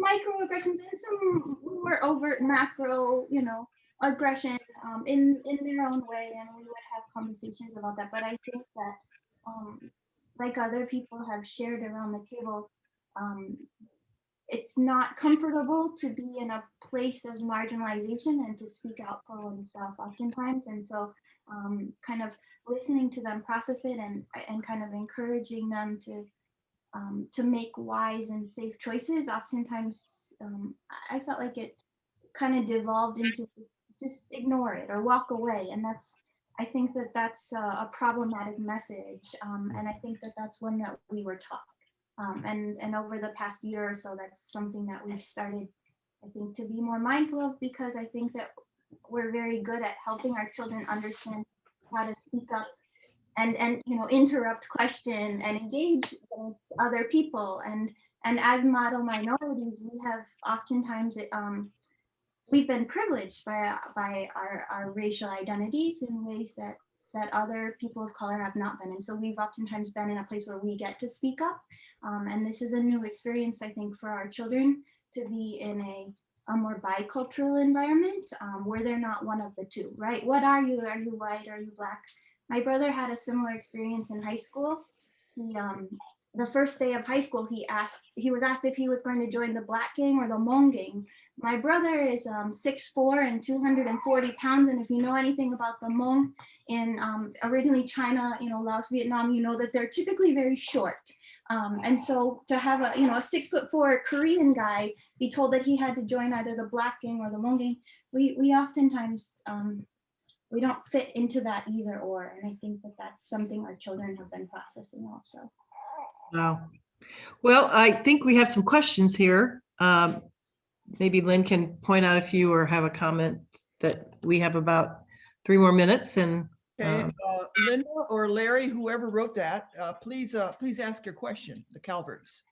microaggressions and some more overt macro, aggression in their own way, and we would have conversations about that. But I think that like other people have shared around the table, it's not comfortable to be in a place of marginalization and to speak out for oneself oftentimes. And so kind of listening to them process it and kind of encouraging them to make wise and safe choices. Oftentimes, I felt like it kind of devolved into just ignore it or walk away. And I think that that's a problematic message. And I think that that's one that we were taught. And over the past year or so, that's something that we've started, I think, to be more mindful of, because I think that we're very good at helping our children understand how to speak up and interrupt, question, and engage with other people. And as model minorities, we have oftentimes we've been privileged by our racial identities in ways that other people of color have not been. And so we've oftentimes been in a place where we get to speak up. And this is a new experience, I think, for our children to be in a more bicultural environment where they're not one of the two, right? What are you? Are you white? Are you Black? My brother had a similar experience in high school. He, the first day of high school, he was asked if he was going to join the Black gang or the Hmong gang. My brother is 6'4" and 240 pounds. And if you know anything about the Hmong in originally China, Laos, Vietnam, you know that they're typically very short. And so to have a 6'4" Korean guy be told that he had to join either the Black gang or the Hmong gang, we oftentimes, we don't fit into that either or. And I think that that's something our children have been processing also. Wow. Well, I think we have some questions here. Maybe Lynn can point out a few or have a comment. That we have about 3 more minutes. And Okay, Linda or Larry, whoever wrote that, please ask your question, the Calverts.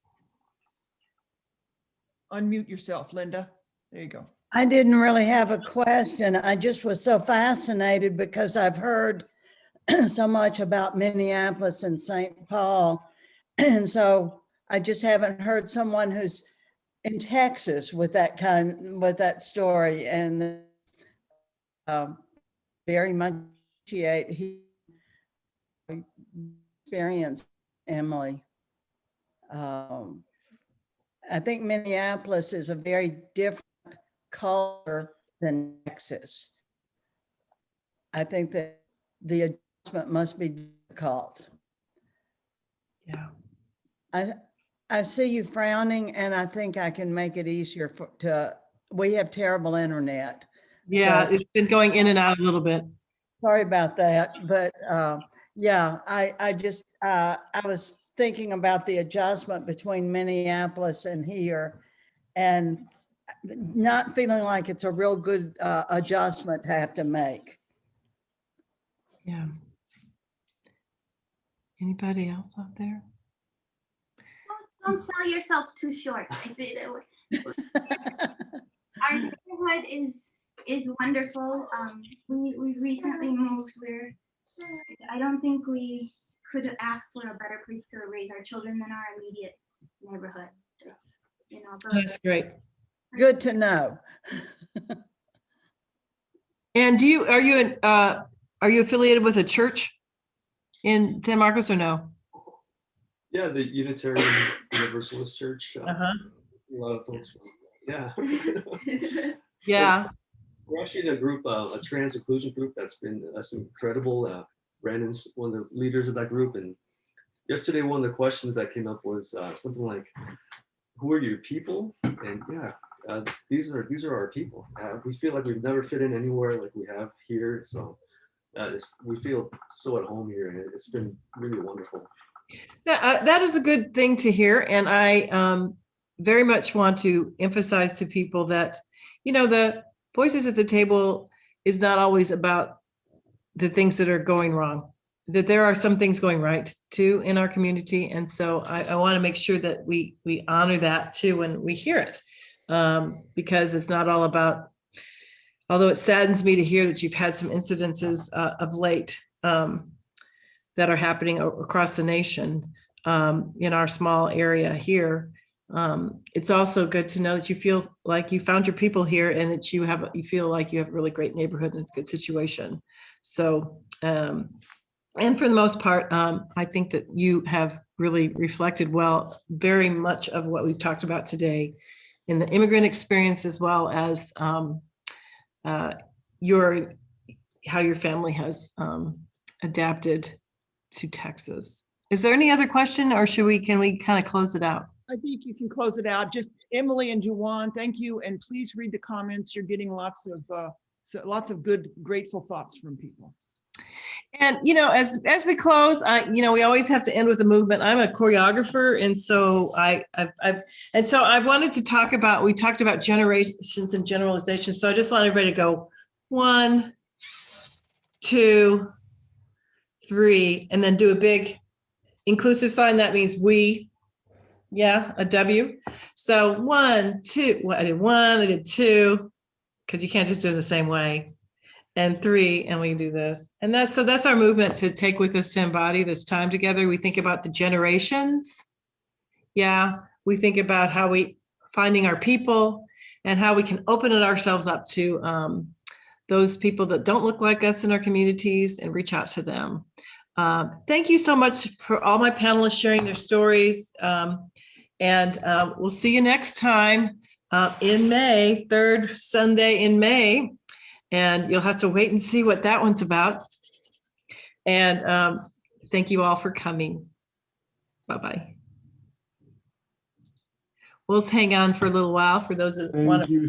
Unmute yourself, Linda. There you go. I didn't really have a question. I just was so fascinated because I've heard so much about Minneapolis and St. Paul. And so I just haven't heard someone who's in Texas with that story. And very much appreciate he experienced, Emily. I think Minneapolis is a very different culture than Texas. I think that the adjustment must be difficult. yeah. I see you frowning, and I think I can make it easier we have terrible internet. Yeah, So, it's been going in and out a little bit. sorry about that, but yeah, I was thinking about the adjustment between Minneapolis and here, and not feeling like it's a real good adjustment to have to make. Yeah. Anybody else out there? Don't sell yourself too short. Our neighborhood is wonderful. We've recently moved where I don't think we could ask for a better place to raise our children than our immediate neighborhood. That's great. Good to know. And are you affiliated with a church in San Marcos or no? Yeah, the Unitarian Universalist Church. A lot of folks from, yeah. Yeah. We're actually in a group, a trans inclusion group that's incredible. Brandon's one of the leaders of that group. And yesterday, one of the questions that came up was something like, who are your people? And yeah, these are our people. We feel like we've never fit in anywhere like we have here. So we feel so at home here, and it's been really wonderful. That is a good thing to hear. And I very much want to emphasize to people that, the voices at the table is not always about the things that are going wrong, that there are some things going right too in our community. And so I want to make sure that we honor that too when we hear it, because it's not all about, although it saddens me to hear that you've had some incidences of late that are happening across the nation in our small area here. It's also good to know that you feel like you found your people here and that you feel like you have a really great neighborhood and a good situation. So And for the most part, I think that you have really reflected well very much of what we've talked about today in the immigrant experience, as well as how your family has adapted to Texas. Is there any other question, or can we kind of close it out? I think you can close it out. Just Emily and Juwan, thank you. And please read the comments. You're getting lots of good, grateful thoughts from people. And, as we close, we always have to end with a movement. I'm a choreographer. And so I wanted to talk about, we talked about generations and generalizations. So I just want everybody to go 1, 2, 3, and then do a big inclusive sign. That means we, a W. So 1, 2, well, I did 1, I did 2, because you can't just do it the same way. And 3, and we do this. And that's our movement to take with us to embody this time together. We think about the generations. We think about how we finding our people and how we can open it ourselves up to those people that don't look like us in our communities and reach out to them. Thank you so much for all my panelists sharing their stories. And we'll see you next time in May, 3rd Sunday in May. And you'll have to wait and see what that one's about. And thank you all for coming. Bye-bye. We'll hang on for a little while for those that want to.